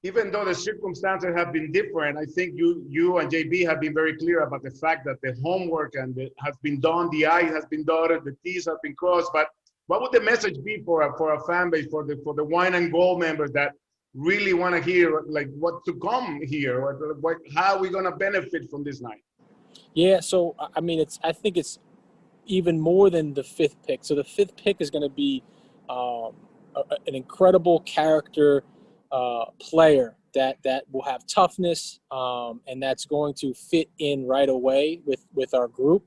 even though the circumstances have been different, I think you and JB have been very clear about the fact that the homework has been done, the I has been dotted, the T's have been crossed. But what would the message be for a fan base, for the Wine and Gold members that really want to hear like what to come here, or how are we going to benefit from this night? Yeah, so I mean, I think it's even more than the 5th pick. So the 5th pick is going to be an incredible character player that will have toughness, and that's going to fit in right away with our group.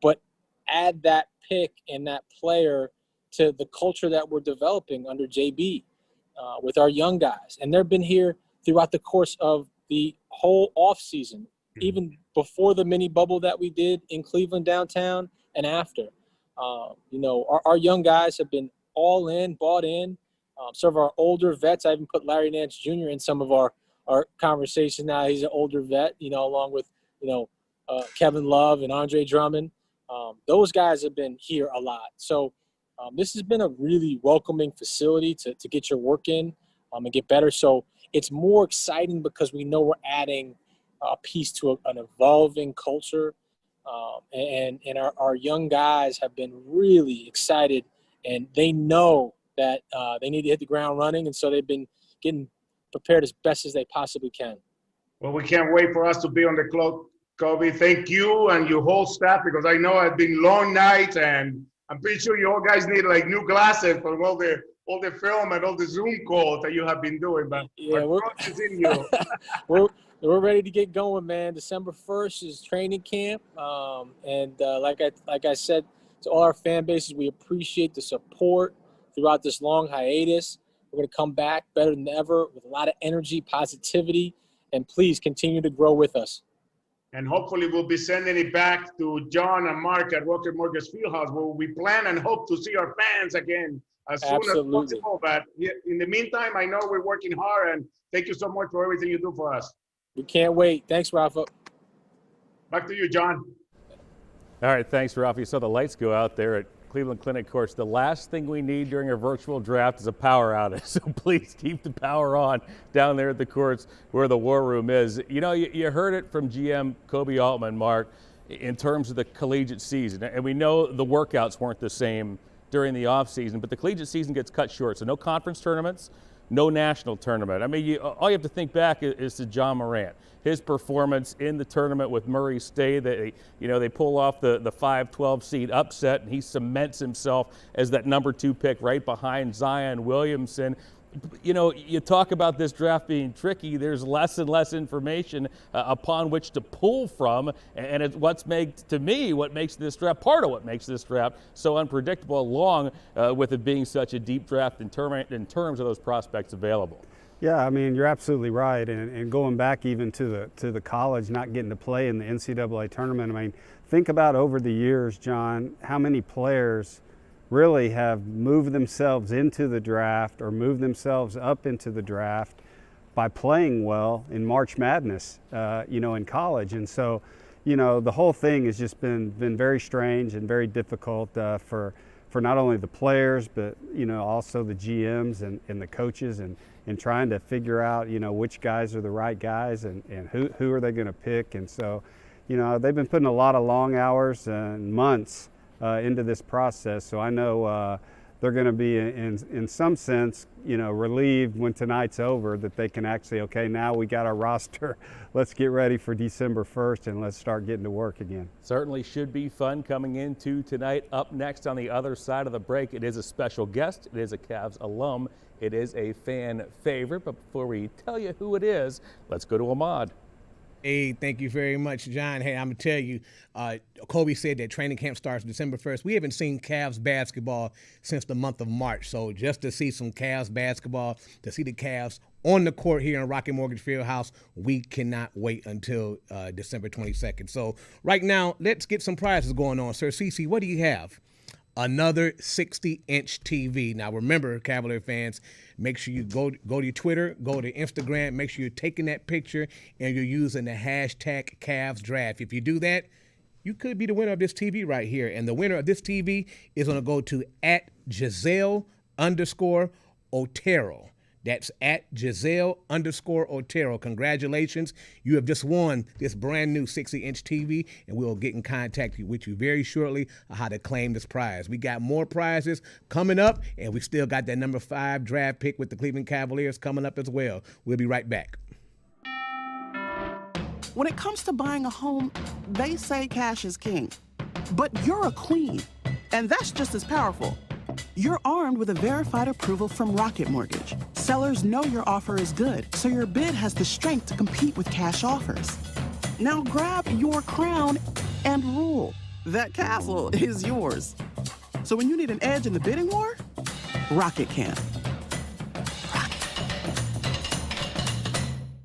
But add that pick and that player to the culture that we're developing under J.B. With our young guys. And they've been here throughout the course of the whole offseason, even before the mini bubble that we did in Cleveland downtown and after. Our young guys have been all in, bought in. Some of our older vets, I even put Larry Nance Jr. in some of our conversations now. He's an older vet, along with, Kevin Love and Andre Drummond. Those guys have been here a lot. So this has been a really welcoming facility to get your work in and get better. So it's more exciting because we know we're adding a piece to an evolving culture. And our young guys have been really excited, and they know that they need to hit the ground running. And so they've been getting prepared as best as they possibly can. Well, we can't wait for us to be on the clock, Kobe. Thank you and your whole staff, because I know it's been long nights, and I'm pretty sure you all guys need like new glasses for all the film and all the Zoom calls that you have been doing. But yeah, we're ready to get going, man. December 1st is training camp, and like I said to all our fan bases, we appreciate the support throughout this long hiatus. We're going to come back better than ever with a lot of energy, positivity, and please continue to grow with us. And hopefully we'll be sending it back to John and Mark at Rocket Mortgage Fieldhouse, where we plan and hope to see our fans again as soon as possible. But in the meantime, I know we're working hard, and thank you so much for everything you do for us. We can't wait. Thanks, Rafa. Back to you, John. All right, thanks, Rafa. You saw the lights go out there at Cleveland Clinic courts. The last thing we need during a virtual draft is a power outage. So please keep the power on down there at the courts where the war room is. You heard it from GM Kobe Altman, Mark, in terms of the collegiate season. And we know the workouts weren't the same during the offseason, but the collegiate season gets cut short. So no conference tournaments, no national tournament. I mean, all you have to think back is to John Morant. His performance in the tournament with Murray State, they pull off the 5-12 seed upset, and he cements himself as that number 2 pick right behind Zion Williamson. You talk about this draft being tricky. There's less and less information upon which to pull from, and it's what makes this draft, part of what makes this draft so unpredictable, along with it being such a deep draft in terms of those prospects available. Yeah, I mean, you're absolutely right. And going back even to the college, not getting to play in the NCAA tournament, I mean, think about over the years, John, how many players really have moved themselves into the draft or moved themselves up into the draft by playing well in March Madness, in college. And so, the whole thing has just been very strange and very difficult for not only the players, but, also the GMs and the coaches and trying to figure out, which guys are the right guys and who are they going to pick. And so, they've been putting a lot of long hours and months into this process. So I know they're going to be in some sense, relieved when tonight's over that they can actually, okay, now we got our roster. Let's get ready for December 1st and let's start getting to work again. Certainly should be fun coming into tonight. Up next on the other side of the break, it is a special guest. It is a Cavs alum. It is a fan favorite. But before we tell you who it is, let's go to Ahmad. Hey, thank you very much, John. Hey, I'm going to tell you, Kobe said that training camp starts December 1st. We haven't seen Cavs basketball since the month of March. So just to see some Cavs basketball, to see the Cavs on the court here in Rocket Mortgage Fieldhouse, we cannot wait until December 22nd. So right now, let's get some prizes going on. Sir Cece, what do you have? Another 60-inch TV. Now, remember, Cavalier fans, make sure you go to your Twitter, go to Instagram, make sure you're taking that picture and you're using the hashtag Cavs Draft. If you do that, you could be the winner of this TV right here. And the winner of this TV is going to go to @Giselle_Otero. That's @Giselle_Otero. Congratulations. You have just won this brand new 60-inch TV, and we'll get in contact with you very shortly on how to claim this prize. We got more prizes coming up, and we still got that number 5 draft pick with the Cleveland Cavaliers coming up as well. We'll be right back. When it comes to buying a home, they say cash is king. But you're a queen, and that's just as powerful. You're armed with a verified approval from Rocket Mortgage. Sellers know your offer is good, so your bid has the strength to compete with cash offers. Now grab your crown and rule. That castle is yours. So when you need an edge in the bidding war, Rocket can.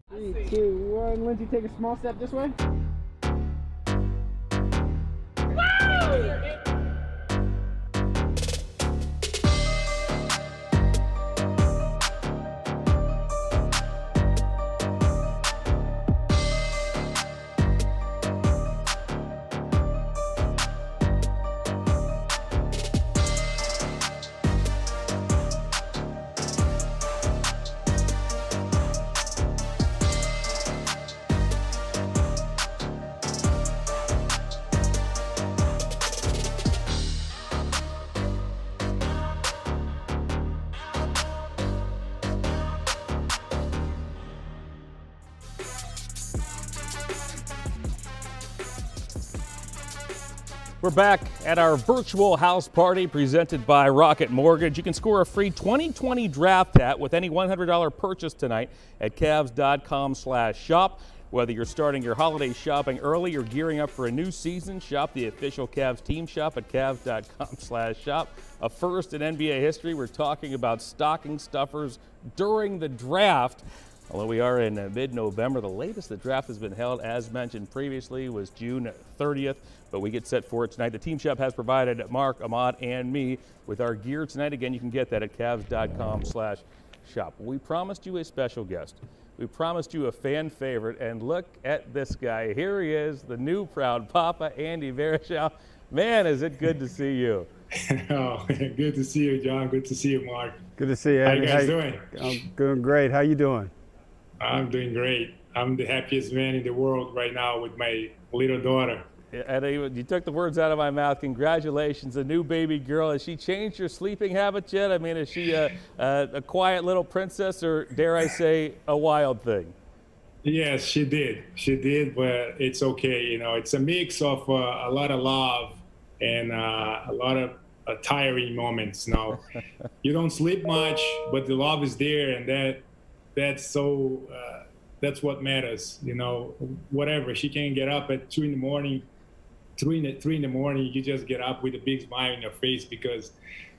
3, 2, 1. Lindsay, take a small step this way. We're back at our virtual house party presented by Rocket Mortgage. You can score a free 2020 draft hat with any $100 purchase tonight at Cavs.com/shop. Whether you're starting your holiday shopping early or gearing up for a new season, shop the official Cavs team shop at Cavs.com/shop. A first in NBA history, we're talking about stocking stuffers during the draft. Although we are in mid-November, the latest the draft has been held, as mentioned previously, was June 30th, but we get set for it tonight. The team shop has provided Mark, Ahmad, and me with our gear tonight. Again, you can get that at Cavs.com/shop. We promised you a special guest. We promised you a fan favorite, and look at this guy. Here he is, the new proud Papa, Andy Barishow. Man, is it good to see you. Oh, good to see you, John. Good to see you, Mark. Good to see you, How Andy. you guys doing? I'm doing great. How you doing? I'm doing great. I'm the happiest man in the world right now with my little daughter. You took the words out of my mouth. Congratulations, a new baby girl. Has she changed your sleeping habits yet? I mean, is she a quiet little princess, or dare I say, a wild thing? Yes, she did. She did, but it's okay. You know, it's a mix of a lot of love and a lot of tiring moments. Now, you don't sleep much, but the love is there, and that's what matters. You know, whatever. She can get up at 2 in the morning. 3 in the morning, you just get up with a big smile on your face because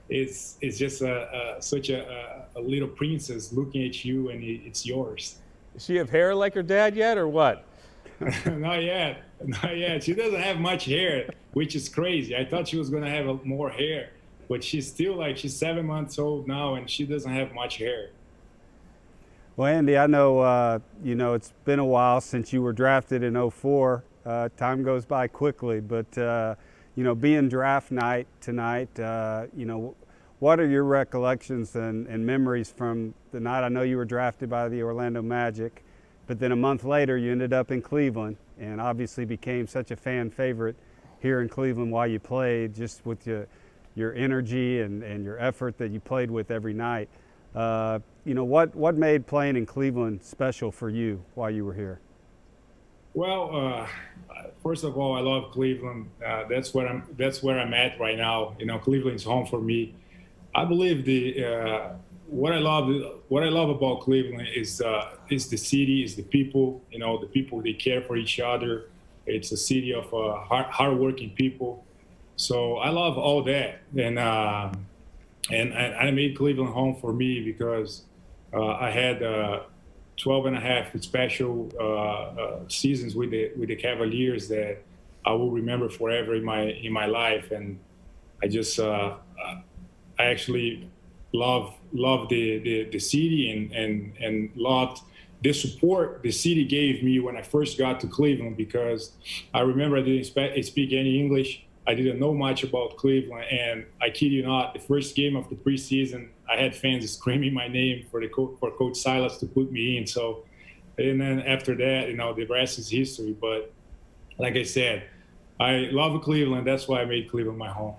it's just such a little princess looking at you, and it's yours. Does she have hair like her dad yet, or what? Not yet. She doesn't have much hair, which is crazy. I thought she was gonna have more hair, but she's 7 months old now, and she doesn't have much hair. Well, Andy, I know it's been a while since you were drafted in 04. Time goes by quickly, but being draft night tonight, what are your recollections and memories from the night? I know you were drafted by the Orlando Magic, but then a month later you ended up in Cleveland and obviously became such a fan favorite here in Cleveland while you played, just with your energy and your effort that you played with every night. What made playing in Cleveland special for you while you were here? Well, first of all, I love Cleveland. That's where I'm at right now. You know, Cleveland's home for me. I believe what I love about Cleveland is the city, is the people. You know, the people, they care for each other. It's a city of hardworking people. So I love all that, and I made Cleveland home for me because I had 12 and a half special seasons with the Cavaliers that I will remember forever in my life, and I just I actually love the city and loved the support the city gave me when I first got to Cleveland, because I remember I didn't speak any English. I didn't know much about Cleveland, and I kid you not, the first game of the preseason, I had fans screaming my name for Coach Silas to put me in. So, and then after that, the rest is history. But like I said, I love Cleveland. That's why I made Cleveland my home.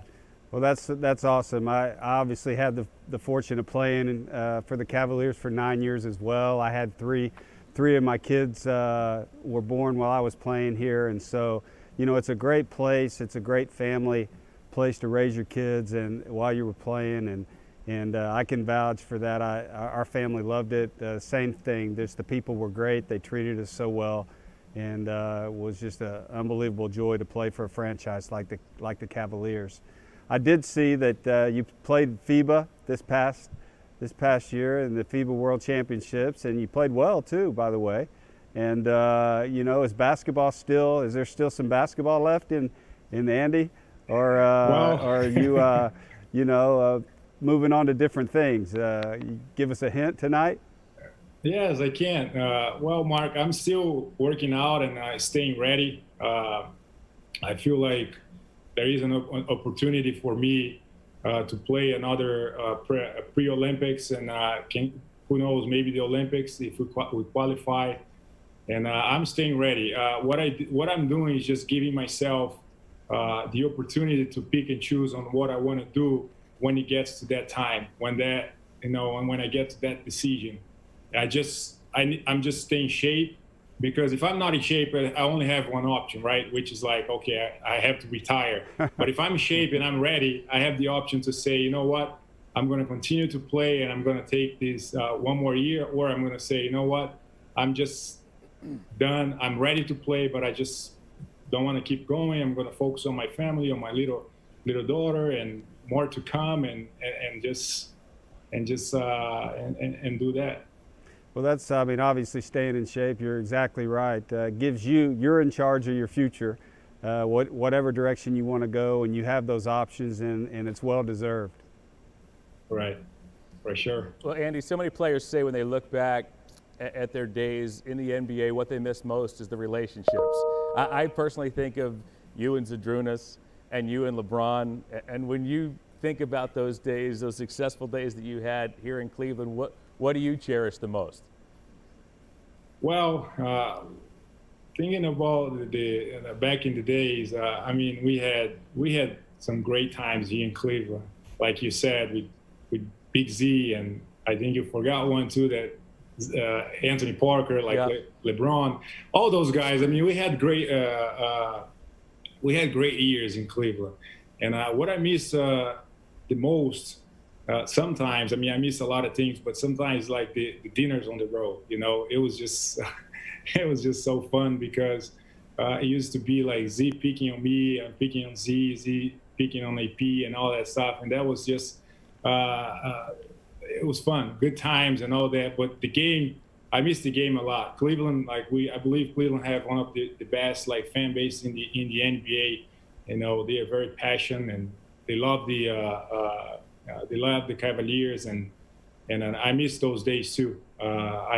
Well, that's awesome. I obviously had the fortune of playing for the Cavaliers for 9 years as well. I had three of my kids were born while I was playing here, and so you know, it's a great place. It's a great family place to raise your kids and while you were playing, and I can vouch for that. Our family loved it. Same thing. The people were great. They treated us so well, and it was just an unbelievable joy to play for a franchise like the Cavaliers. I did see that you played FIBA this past year in the FIBA World Championships, and you played well too, by the way. And you know, is there still some basketball left in Andy, or are you you know, moving on to different things? You give us a hint tonight. Yes, I can. Well, Mark, I'm still working out and staying ready. I feel like there is an opportunity for me to play another pre-Olympics, and who knows, maybe the Olympics if we qualify. And I'm staying ready. What I'm doing is just giving myself the opportunity to pick and choose on what I want to do when it gets to that time, when I get to that decision. I'm just staying in shape, because if I'm not in shape, I only have one option, right? Which is like, okay, I have to retire. But if I'm in shape and I'm ready, I have the option to say, you know what, I'm going to continue to play and I'm going to take this one more year, or I'm going to say, you know what, I'm just done. I'm ready to play, but I just don't want to keep going. I'm going to focus on my family, on my little daughter, and more to come, and do that. Well, that's, I mean, obviously staying in shape, you're exactly right. Gives you're in charge of your future, whatever direction you want to go, and you have those options, and it's well deserved. Right, for sure. Well, Andy, so many players say when they look back at their days in the NBA, what they miss most is the relationships. I personally think of you and Zydrunas and you and LeBron, and when you think about those days, those successful days that you had here in Cleveland, what do you cherish the most? Well, thinking about the back in the days, I mean, we had some great times here in Cleveland. Like you said, with Big Z, and I think you forgot one too, that Anthony Parker, like LeBron, all those guys. I mean, we had great years in Cleveland. And what I miss the most, sometimes, I mean, I miss a lot of things, but sometimes like the dinners on the road, you know, it was just so fun, because it used to be like Z picking on me, and picking on Z picking on AP and all that stuff. And that was just, it was fun, good times and all that. But the game, I miss the game a lot. Cleveland, I believe Cleveland have one of the best like fan base in the NBA. You know, they are very passionate, and they love the Cavaliers, and I miss those days too. I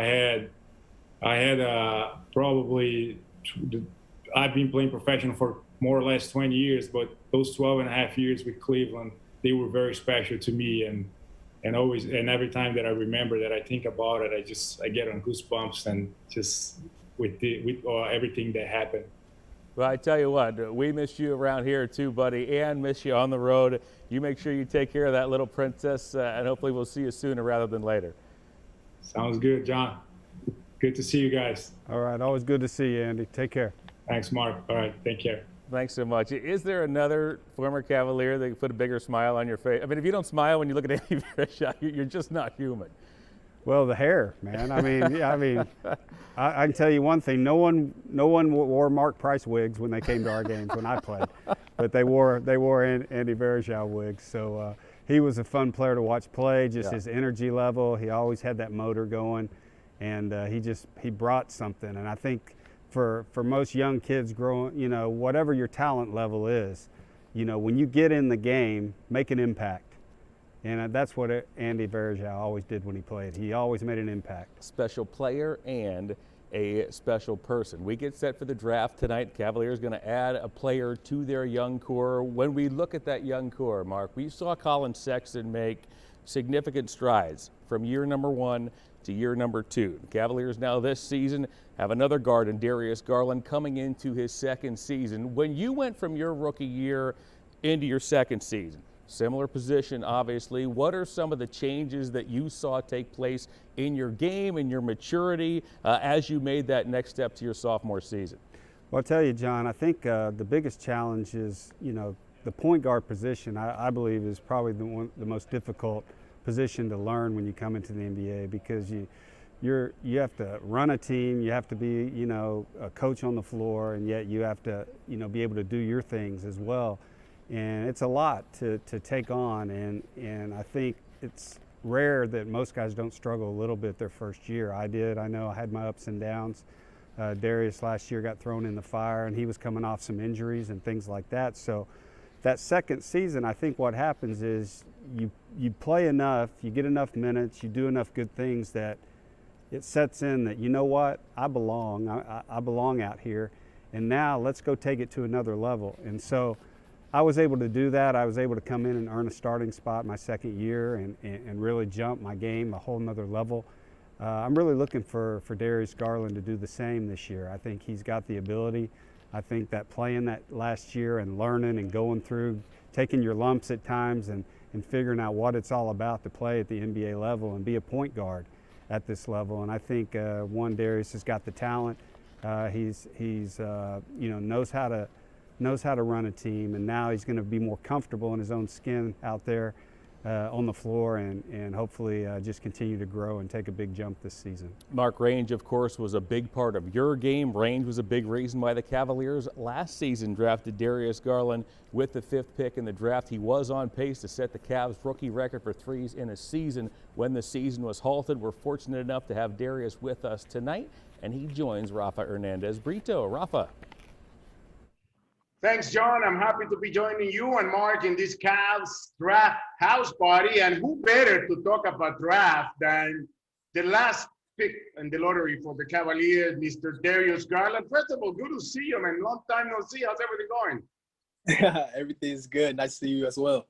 had probably, I've been playing professional for more or less 20 years, but those 12 and a half years with Cleveland, they were very special to me, and always, and every time that I remember that, I think about it, I get on goosebumps, and just with everything that happened. Well, I tell you what, we miss you around here too, buddy, and miss you on the road. You make sure you take care of that little princess, and hopefully we'll see you sooner rather than later. Sounds good, John. Good to see you guys. All right, always good to see you, Andy. Take care. Thanks, Mark. All right, take care. Thanks so much. Is there another former Cavalier that can put a bigger smile on your face? I mean, if you don't smile when you look at Andy Varejao, you're just not human. Well, the hair, man. I mean, yeah, I can tell you one thing. No one wore Mark Price wigs when they came to our games when I played, but they wore Andy Varejao wigs. So he was a fun player to watch play. Just his energy level. He always had that motor going, and he brought something. And I think for most young kids growing, you know, whatever your talent level is, you know, when you get in the game, make an impact. And that's what Andy Varejao always did when he played. He always made an impact. Special player and a special person. We get set for the draft tonight. Cavaliers going to add a player to their young core. When we look at that young core, Mark, we saw Colin Sexton make significant strides from year number 1 to year number 2. The Cavaliers now this season have another guard in Darius Garland coming into his second season. When you went from your rookie year into your second season, similar position, obviously. What are some of the changes that you saw take place in your game and your maturity as you made that next step to your sophomore season? Well, I'll tell you, John, I think the biggest challenge is, the point guard position, I believe, is probably the most difficult position to learn when you come into the NBA, because you have to run a team, you have to be, a coach on the floor, and yet you have to, be able to do your things as well. And it's a lot to take on, and I think it's rare that most guys don't struggle a little bit their first year. I did. I know I had my ups and downs. Darius last year got thrown in the fire, and he was coming off some injuries and things like that. So that second season, I think what happens is you play enough, you get enough minutes, you do enough good things that it sets in that, you know what, I belong. I belong out here, and now let's go take it to another level. And so I was able to do that. I was able to come in and earn a starting spot my second year and really jump my game a whole nother level. I'm really looking for Darius Garland to do the same this year. I think he's got the ability. I think that playing that last year and learning and going through, taking your lumps at times and figuring out what it's all about to play at the NBA level and be a point guard at this level. And I think Darius has got the talent. He's knows how to run a team, and now he's going to be more comfortable in his own skin out there on the floor, and hopefully just continue to grow and take a big jump this season. Mark, range, of course, was a big part of your game. Range was a big reason why the Cavaliers last season drafted Darius Garland with the 5th pick in the draft. He was on pace to set the Cavs' rookie record for threes in a season when the season was halted. We're fortunate enough to have Darius with us tonight, and he joins Rafa Hernandez Brito. Rafa. Thanks, John. I'm happy to be joining you and Mark in this Cavs Draft House Party. And who better to talk about draft than the last pick in the lottery for the Cavaliers, Mr. Darius Garland. First of all, good to see you, man. Long time no see. How's everything going? Everything's good. Nice to see you as well.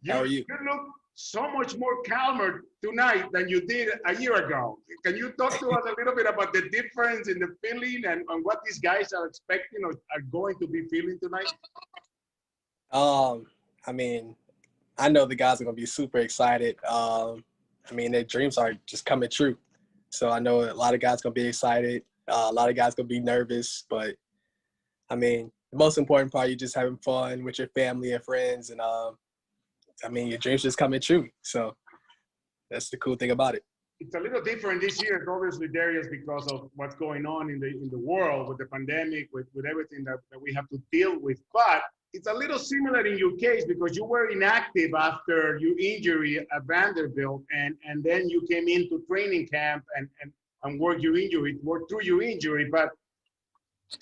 How are you? You look so much more calmer tonight than you did a year ago. Can you talk to us a little bit about the difference in the feeling and what these guys are expecting or are going to be feeling tonight? I mean, I know the guys are going to be super excited. Their dreams are just coming true. So I know a lot of guys going to be excited. A lot of guys going to be nervous. But, the most important part, you're just having fun with your family and friends. And, your dreams just coming true. So that's the cool thing about it. It's a little different this year, obviously, Darius, because of what's going on in the world with the pandemic, with everything that we have to deal with. But it's a little similar in your case because you were inactive after your injury at Vanderbilt, and then you came into training camp and worked through your injury. But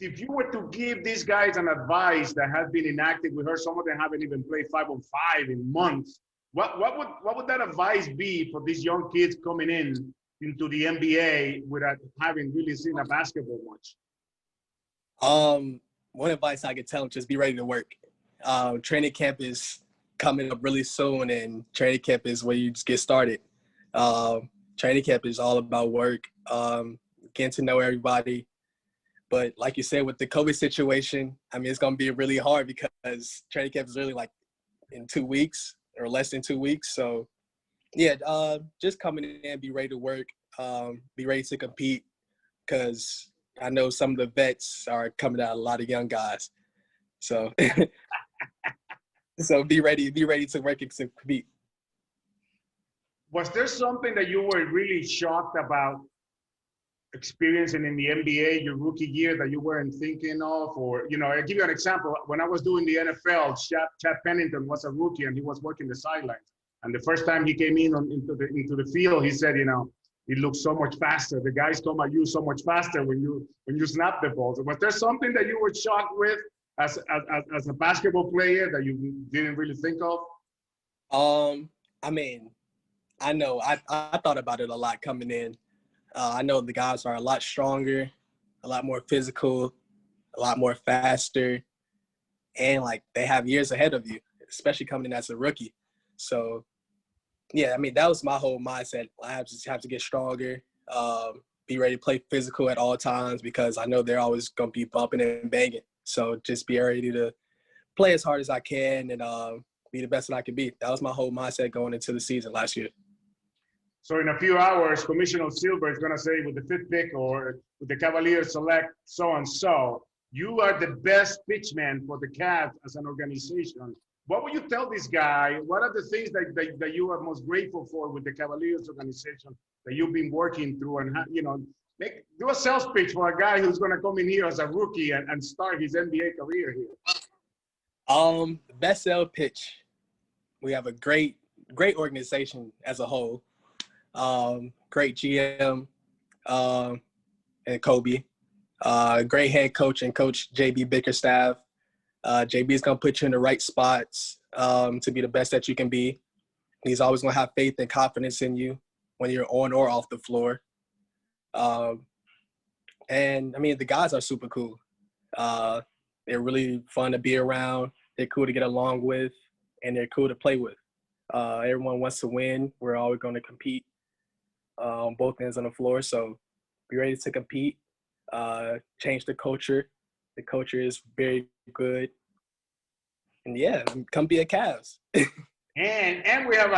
if you were to give these guys an advice that has been inactive, we heard some of them haven't even played 5-on-5 in months. What would that advice be for these young kids coming into the NBA without having really seen a basketball much? One advice I could tell them, just be ready to work. Training camp is coming up really soon, and training camp is where you just get started. Training camp is all about work, getting to know everybody. But like you said, with the COVID situation, it's going to be really hard because training camp is really like in 2 weeks or less than 2 weeks. So, yeah, just coming in and be ready to work, be ready to compete, because I know some of the vets are coming out, a lot of young guys. So, so be ready to work and to compete. Was there something that you were really shocked about experiencing in the NBA your rookie year that you weren't thinking of? Or, I'll give you an example. When I was doing the NFL, Chad Pennington was a rookie and he was working the sidelines. And the first time he came into the field, he said, it looks so much faster. The guys come at you so much faster when you snap the ball. So was there something that you were shocked with as a basketball player that you didn't really think of? I know I thought about it a lot coming in. I know the guys are a lot stronger, a lot more physical, a lot more faster, and they have years ahead of you, especially coming in as a rookie. So, yeah, that was my whole mindset. I just have to get stronger, be ready to play physical at all times because I know they're always going to be bumping and banging. So just be ready to play as hard as I can and be the best that I can be. That was my whole mindset going into the season last year. So in a few hours, Commissioner Silver is going to say with the 5th pick or with the Cavaliers select so-and-so. you are the best pitchman for the Cavs as an organization. What would you tell this guy? What are the things that you are most grateful for with the Cavaliers organization that you've been working through, and do a sales pitch for a guy who's going to come in here as a rookie and start his NBA career here? Best sales pitch. We have a great organization as a whole. Great GM and Kobe. Great head coach and coach J.B. Bickerstaff. JB is going to put you in the right spots to be the best that you can be. He's always going to have faith and confidence in you when you're on or off the floor. And, I mean, the guys are super cool. They're really fun to be around. They're cool to get along with, and they're cool to play with. Everyone wants to win. We're always going to compete on both ends on the floor. So be ready to compete, change the culture. The culture is very good. And yeah, come be a Cavs. and we have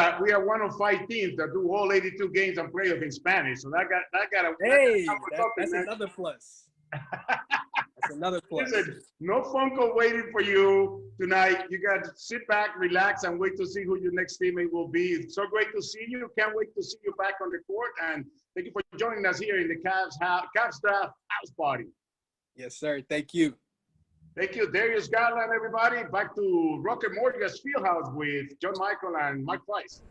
one of 5 teams that do all 82 games and playoff in Spanish. So that got that's another plus. That's another plus. Listen, no phone call waiting for you tonight. You got to sit back, relax, and wait to see who your next teammate will be. It's so great to see you. Can't wait to see you back on the court. And thank you for joining us here in the Cavs Draft House Party. Yes, sir. Thank you. Thank you, Darius Garland, everybody. Back to Rocket Mortgage Fieldhouse with John Michael and Mike Price.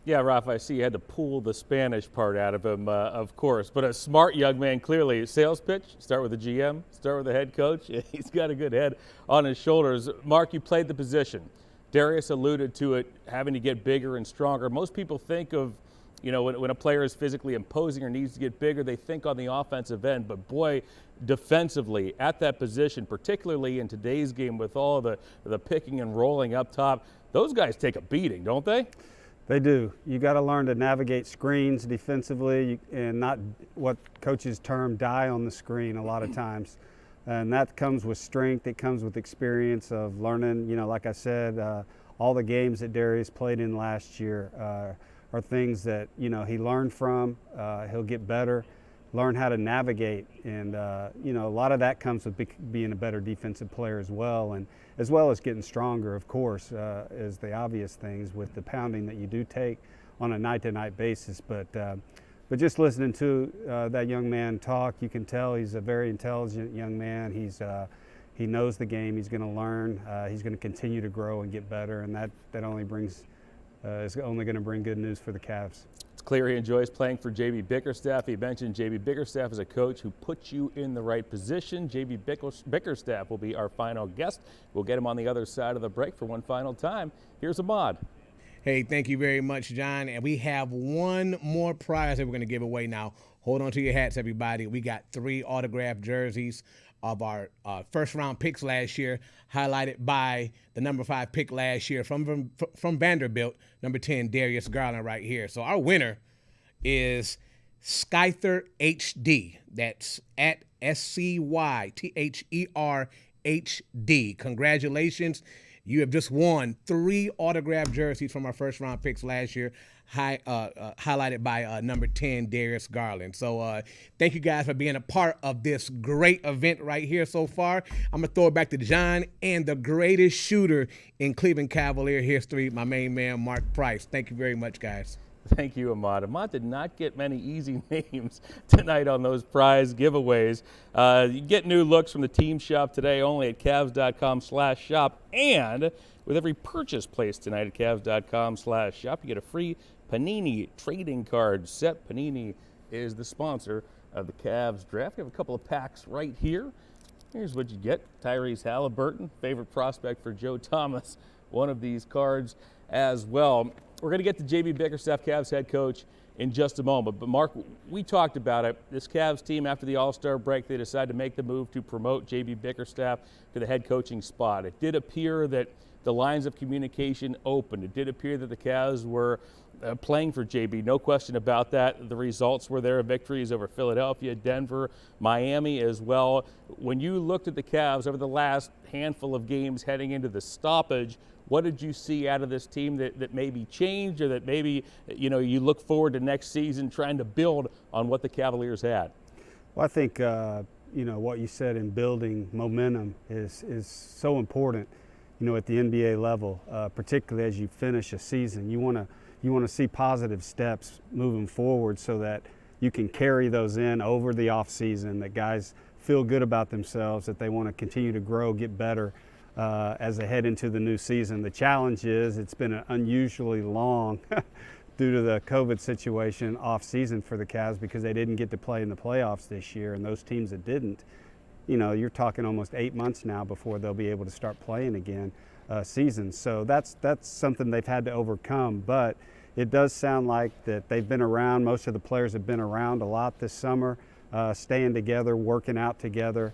Yeah, Rafa, I see you had to pull the Spanish part out of him, of course. But a smart young man, clearly. Sales pitch, start with the GM, start with the head coach. He's got a good head on his shoulders. Mark, you played the position. Darius alluded to it, having to get bigger and stronger. Most people think of, when a player is physically imposing or needs to get bigger, they think on the offensive end. But boy, defensively at that position, particularly in today's game with all the picking and rolling up top, those guys take a beating, don't they? They do. You got to learn to navigate screens defensively and not what coaches term die on the screen a lot of times. And that comes with strength. It comes with experience of learning. Like I said, all the games that Darius played in last year are things that, he learned from. He'll get better, learn how to navigate. And, a lot of that comes with being a better defensive player as well. And as well as getting stronger, of course, is the obvious things with the pounding that you do take on a night-to-night basis. But just listening to that young man talk, you can tell he's a very intelligent young man. He knows the game. He's going to learn. He's going to continue to grow and get better, and that only brings is only going to bring good news for the Cavs. It's clear he enjoys playing for J.B. Bickerstaff. He mentioned J.B. Bickerstaff is a coach who puts you in the right position. J.B. Bickerstaff will be our final guest. We'll get him on the other side of the break for one final time. Here's Ahmad. Hey, thank you very much, John. And we have one more prize that we're going to give away now. Hold on to your hats, everybody. We got 3 autographed jerseys of our first-round picks last year, highlighted by the number 5 pick last year from Vanderbilt, number 10, Darius Garland right here. So our winner is Skyther HD. That's at SCYTHERHD. Congratulations. You have just won 3 autographed jerseys from our first-round picks last year, highlighted by number 10, Darius Garland. So thank you guys for being a part of this great event right here so far. I'm going to throw it back to John and the greatest shooter in Cleveland Cavalier history, my main man, Mark Price. Thank you very much, guys. Thank you, Ahmad. Ahmad did not get many easy names tonight on those prize giveaways. You get new looks from the team shop today only at Cavs.com/shop. And with every purchase placed tonight at Cavs.com/shop, you get a free Panini trading card set. Panini is the sponsor of the Cavs draft. We have a couple of packs right here. Here's what you get. Tyrese Halliburton, favorite prospect for Joe Thomas, one of these cards as well. We're going to get to J.B. Bickerstaff, Cavs head coach, in just a moment. But, Mark, we talked about it. This Cavs team, after the All-Star break, they decided to make the move to promote J.B. Bickerstaff to the head coaching spot. It did appear that the lines of communication opened. It did appear that the Cavs were playing for J.B., no question about that. The results were there, victories over Philadelphia, Denver, Miami as well. When you looked at the Cavs over the last handful of games heading into the stoppage, what did you see out of this team that maybe changed, or that maybe you look forward to next season trying to build on what the Cavaliers had? Well, I think you know, what you said in building momentum is so important, you know, at the NBA level, particularly as you finish a season. You want to see positive steps moving forward so that you can carry those in over the off season, that guys feel good about themselves, that they want to continue to grow, get better as they head into the new season. The challenge is it's been an unusually long due to the COVID situation off season for the Cavs because they didn't get to play in the playoffs this year, and those teams that didn't, you know, you're talking almost 8 months now before they'll be able to start playing again season. So that's something they've had to overcome, but it does sound like that they've been around. Most of the players have been around a lot this summer, staying together, working out together,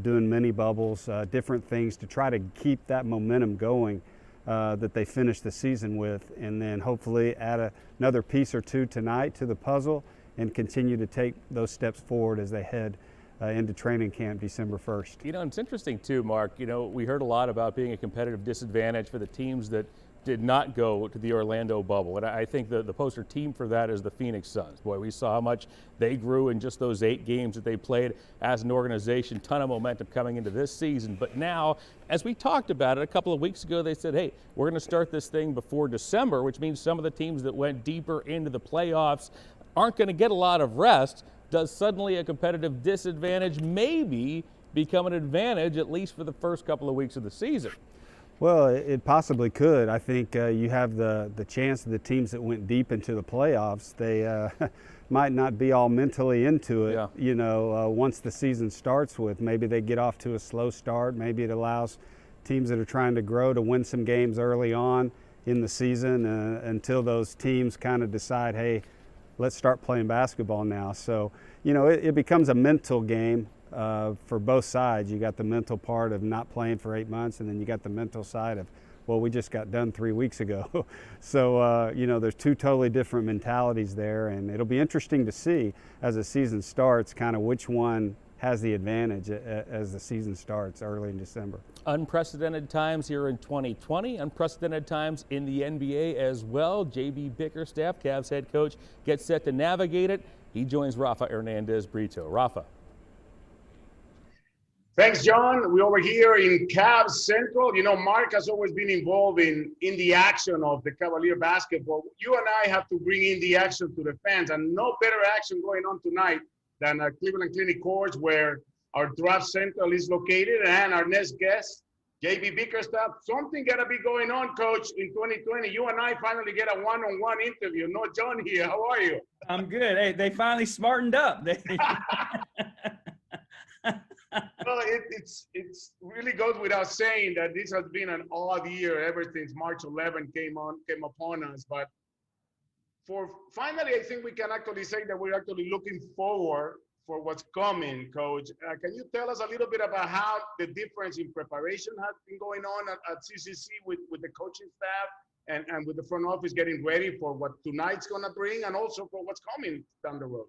doing mini bubbles, different things to try to keep that momentum going that they finish the season with, and then hopefully add another piece or two tonight to the puzzle and continue to take those steps forward as they head into training camp December 1st. You know, it's interesting too, Mark. You know, we heard a lot about being a competitive disadvantage for the teams that did not go to the Orlando bubble. And I think the poster team for that is the Phoenix Suns. Boy, we saw how much they grew in just those 8 games that they played as an organization. Ton of momentum coming into this season. But now, as we talked about it a couple of weeks ago, they said, hey, we're going to start this thing before December, which means some of the teams that went deeper into the playoffs aren't going to get a lot of rest. Does suddenly a competitive disadvantage maybe become an advantage, at least for the first couple of weeks of the season? Well, it possibly could. I think you have the chance of the teams that went deep into the playoffs, they might not be all mentally into it, you know, once the season starts with. Maybe they get off to a slow start. Maybe it allows teams that are trying to grow to win some games early on in the season until those teams kind of decide, hey, let's start playing basketball now. So, you know, it becomes a mental game. For both sides. You got the mental part of not playing for 8 months, and then you got the mental side of, well, we just got done 3 weeks ago. So, you know, there's 2 totally different mentalities there, and it'll be interesting to see as the season starts kind of which one has the advantage as the season starts early in December. Unprecedented times here in 2020, unprecedented times in the NBA as well. J.B. Bickerstaff, Cavs head coach, gets set to navigate it. He joins Rafa Hernandez-Brito. Rafa. Thanks, John. We're over here in Cavs Central. You know, Mark has always been involved in the action of the Cavalier basketball. You and I have to bring in the action to the fans, and no better action going on tonight than Cleveland Clinic Courts, where our draft central is located, and our next guest, J.B. Bickerstaff. Something got to be going on, Coach, in 2020. You and I finally get a one-on-one interview. No John here. How are you? I'm good. Hey, they finally smartened up. Well, it's really goes without saying that this has been an odd year ever since March 11 came upon us. But for finally, I think we can actually say that we're actually looking forward for what's coming, Coach. Can you tell us a little bit about how the difference in preparation has been going on at CCC with the coaching staff and with the front office getting ready for what tonight's going to bring, and also for what's coming down the road?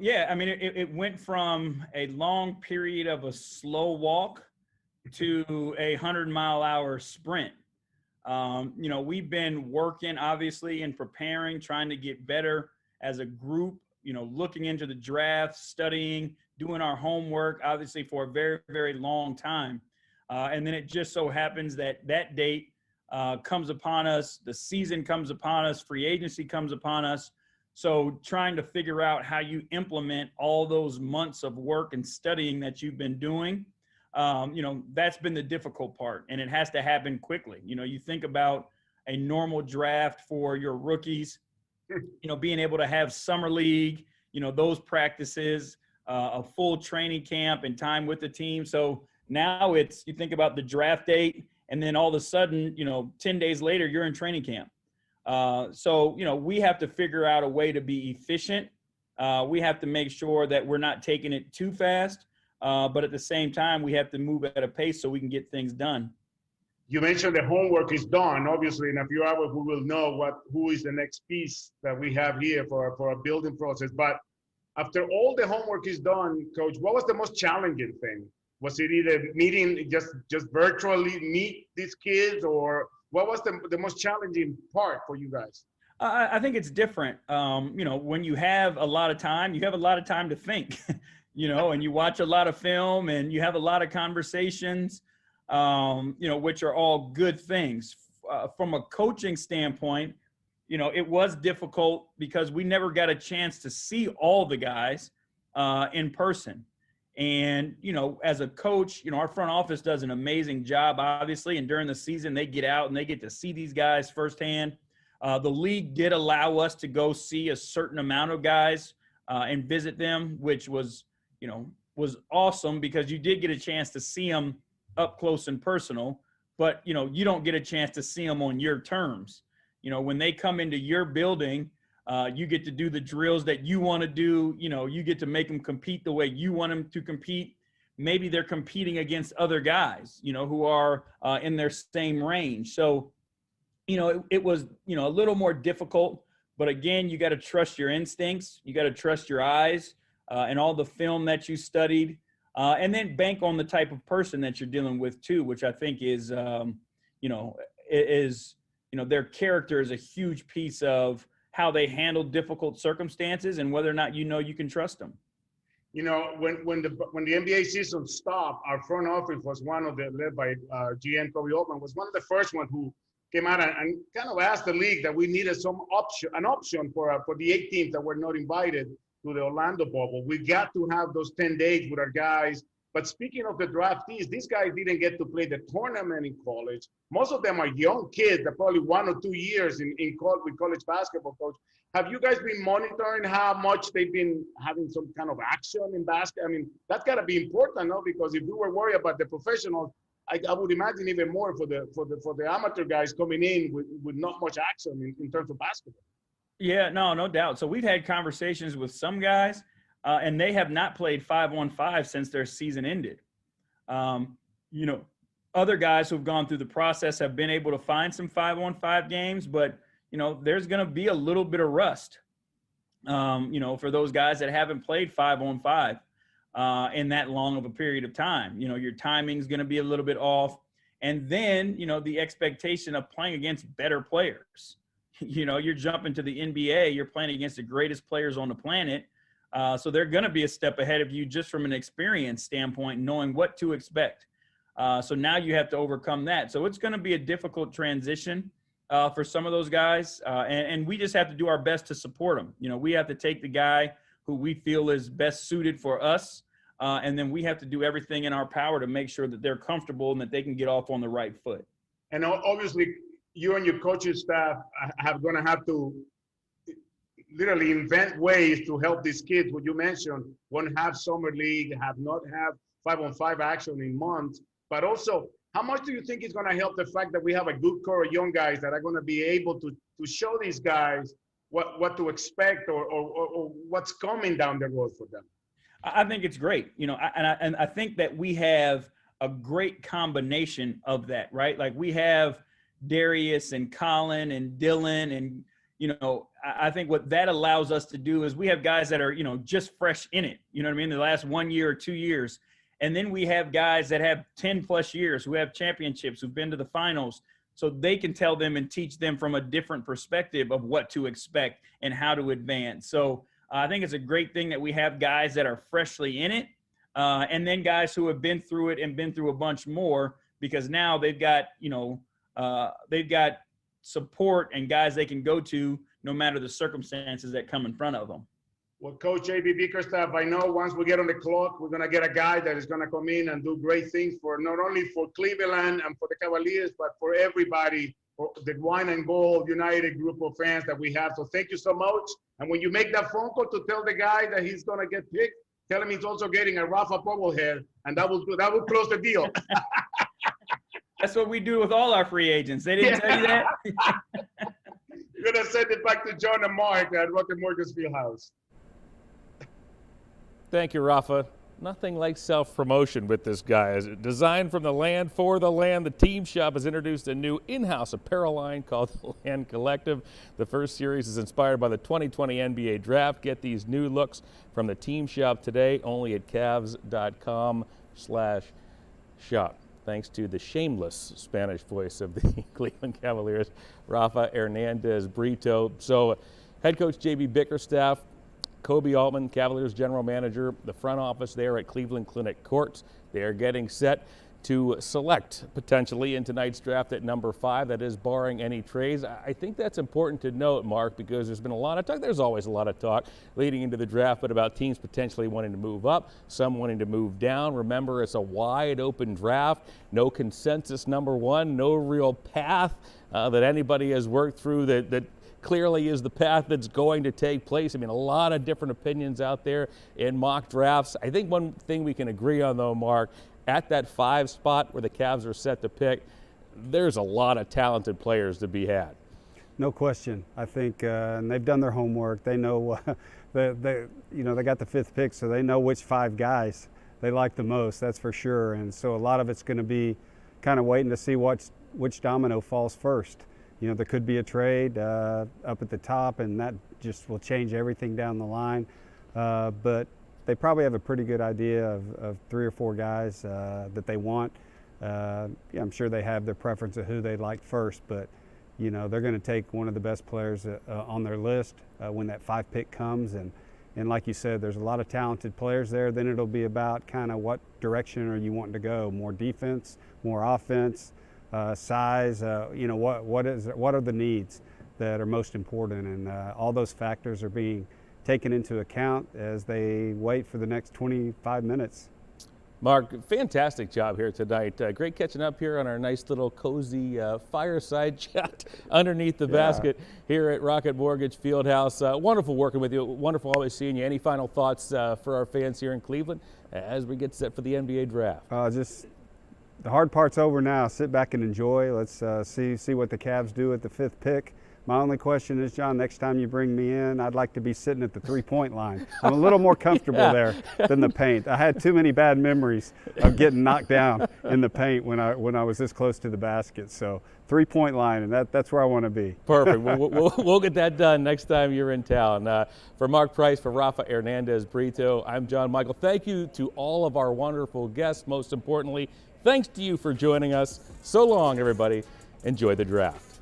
Yeah, I mean, it went from a long period of a slow walk to a 100-mile-an-hour sprint. You know, we've been working, obviously, and preparing, trying to get better as a group, you know, looking into the draft, studying, doing our homework, obviously, for a very, very long time. And then it just so happens that that date comes upon us, the season comes upon us, free agency comes upon us. So trying to figure out how you implement all those months of work and studying that you've been doing, you know, that's been the difficult part, and it has to happen quickly. You know, you think about a normal draft for your rookies, you know, being able to have summer league, you know, those practices, a full training camp and time with the team. So now it's, you think about the draft date, and then all of a sudden, you know, 10 days later, you're in training camp. So, you know, we have to figure out a way to be efficient. We have to make sure that we're not taking it too fast, but at the same time, we have to move at a pace so we can get things done. You mentioned the homework is done. Obviously, in a few hours, we will know who is the next piece that we have here for a building process. But after all the homework is done, Coach, what was the most challenging thing? Was it either meeting, just virtually meet these kids, or what was the most challenging part for you guys? I think it's different. You know, when you have a lot of time, you have a lot of time to think. you know, and you watch a lot of film and you have a lot of conversations, you know, which are all good things. From a coaching standpoint, you know, it was difficult because we never got a chance to see all the guys in person. And, you know, as a coach, you know, our front office does an amazing job, obviously. And during the season, they get out and they get to see these guys firsthand. The league did allow us to go see a certain amount of guys and visit them, which was, you know, was awesome because you did get a chance to see them up close and personal. But, you know, you don't get a chance to see them on your terms. You know, when they come into your building, you get to do the drills that you want to do. You know, you get to make them compete the way you want them to compete. Maybe they're competing against other guys, you know, who are in their same range. So, you know, it was, you know, a little more difficult. But again, you got to trust your instincts. You got to trust your eyes and all the film that you studied. And then bank on the type of person that you're dealing with too, which I think is, you know, their character is a huge piece of how they handle difficult circumstances and whether or not you know you can trust them. You know, when the NBA season stopped, our front office was one of the, led by GM Kobe Altman, was one of the first ones who came out and kind of asked the league that we needed an option for the 8 teams that were not invited to the Orlando bubble. We got to have those 10 days with our guys. But speaking of the draftees, these guys didn't get to play the tournament in college. Most of them are young kids, they're probably 1 or 2 years with college basketball, coach. Have you guys been monitoring how much they've been having some kind of action in basketball? I mean, that's got to be important, no? Because if we were worried about the professionals, I would imagine even more for the amateur guys coming in with not much action in terms of basketball. Yeah, no doubt. So we've had conversations with some guys, and they have not played 5-on-5 since their season ended. You know, other guys who've gone through the process have been able to find some 5-on-5 games, but, you know, there's going to be a little bit of rust, you know, for those guys that haven't played 5-on-5 in that long of a period of time. You know, your timing's going to be a little bit off. And then, you know, the expectation of playing against better players. You know, you're jumping to the NBA, you're playing against the greatest players on the planet. So they're going to be a step ahead of you just from an experience standpoint, knowing what to expect. So now you have to overcome that. So it's going to be a difficult transition for some of those guys. And we just have to do our best to support them. You know, we have to take the guy who we feel is best suited for us. And then we have to do everything in our power to make sure that they're comfortable and that they can get off on the right foot. And obviously, you and your coaching staff are going to have to literally invent ways to help these kids. What you mentioned, won't have summer league, not have 5-on-5 action in months. But also, how much do you think is going to help the fact that we have a good core of young guys that are going to be able to show these guys what to expect or what's coming down the road for them? I think it's great, you know, and I think that we have a great combination of that, right? Like we have Darius and Colin and Dylan and, you know, I think what that allows us to do is we have guys that are, you know, just fresh in it, you know what I mean, the last 1 year or 2 years. And then we have guys that have 10 plus years who have championships, who've been to the finals. So they can tell them and teach them from a different perspective of what to expect and how to advance. So I think it's a great thing that we have guys that are freshly in it and then guys who have been through it and been through a bunch more, because now they've got, you know, they've got support and guys they can go to no matter the circumstances that come in front of them. Well, Coach J.B. Bickerstaff, I know once we get on the clock, we're going to get a guy that is going to come in and do great things for not only for Cleveland and for the Cavaliers, but for everybody, for the Wine and Gold United group of fans that we have. So thank you so much. And when you make that phone call to tell the guy that he's going to get picked, tell him he's also getting a Rafa bobblehead, and that will close the deal. That's what we do with all our free agents. They didn't tell you that? You're going to send it back to John and Mark at Rocket Mortgage Fieldhouse. Thank you, Rafa. Nothing like self-promotion with this guy. Designed from the land for the land, the Team Shop has introduced a new in-house apparel line called the Land Collective. The first series is inspired by the 2020 NBA Draft. Get these new looks from the Team Shop today, only at Cavs.com/shop. Thanks to the shameless Spanish voice of the Cleveland Cavaliers, Rafa Hernandez Brito. So, head coach J.B. Bickerstaff, Kobe Altman, Cavaliers general manager, the front office there at Cleveland Clinic Courts. They are getting set to select potentially in tonight's draft at number 5. That is barring any trades. I think that's important to note, Mark, because there's been a lot of talk. There's always a lot of talk leading into the draft, but about teams potentially wanting to move up, some wanting to move down. Remember, it's a wide open draft. No consensus number 1, no real path that anybody has worked through that clearly is the path that's going to take place. I mean, a lot of different opinions out there in mock drafts. I think one thing we can agree on, though, Mark, at that 5 spot where the Cavs are set to pick, there's a lot of talented players to be had. No question. I think, and they've done their homework. They know, they got the 5th pick, so they know which 5 guys they like the most. That's for sure. And so a lot of it's going to be kind of waiting to see which domino falls first. You know, there could be a trade up at the top, and that just will change everything down the line. But they probably have a pretty good idea of 3 or 4 guys that they want. Yeah, I'm sure they have their preference of who they like first, but you know, they're going to take one of the best players on their list when that 5 pick comes. And like you said, there's a lot of talented players there. Then it'll be about kind of what direction are you wanting to go? More defense, more offense, size. You know, what are the needs that are most important? And all those factors are being taken into account as they wait for the next 25 minutes. Mark, fantastic job here tonight. Great catching up here on our nice little cozy fireside chat underneath the basket here at Rocket Mortgage Fieldhouse. Wonderful working with you. Wonderful always seeing you. Any final thoughts for our fans here in Cleveland as we get set for the NBA draft? Just the hard part's over now. Sit back and enjoy. Let's see what the Cavs do at the 5th pick. My only question is, John, next time you bring me in, I'd like to be sitting at the 3-point line. I'm a little more comfortable there than the paint. I had too many bad memories of getting knocked down in the paint when I was this close to the basket. So 3-point line, and that's where I want to be. Perfect. We'll get that done next time you're in town. For Mark Price, for Rafa Hernandez Brito, I'm John Michael. Thank you to all of our wonderful guests. Most importantly, thanks to you for joining us. So long, everybody. Enjoy the draft.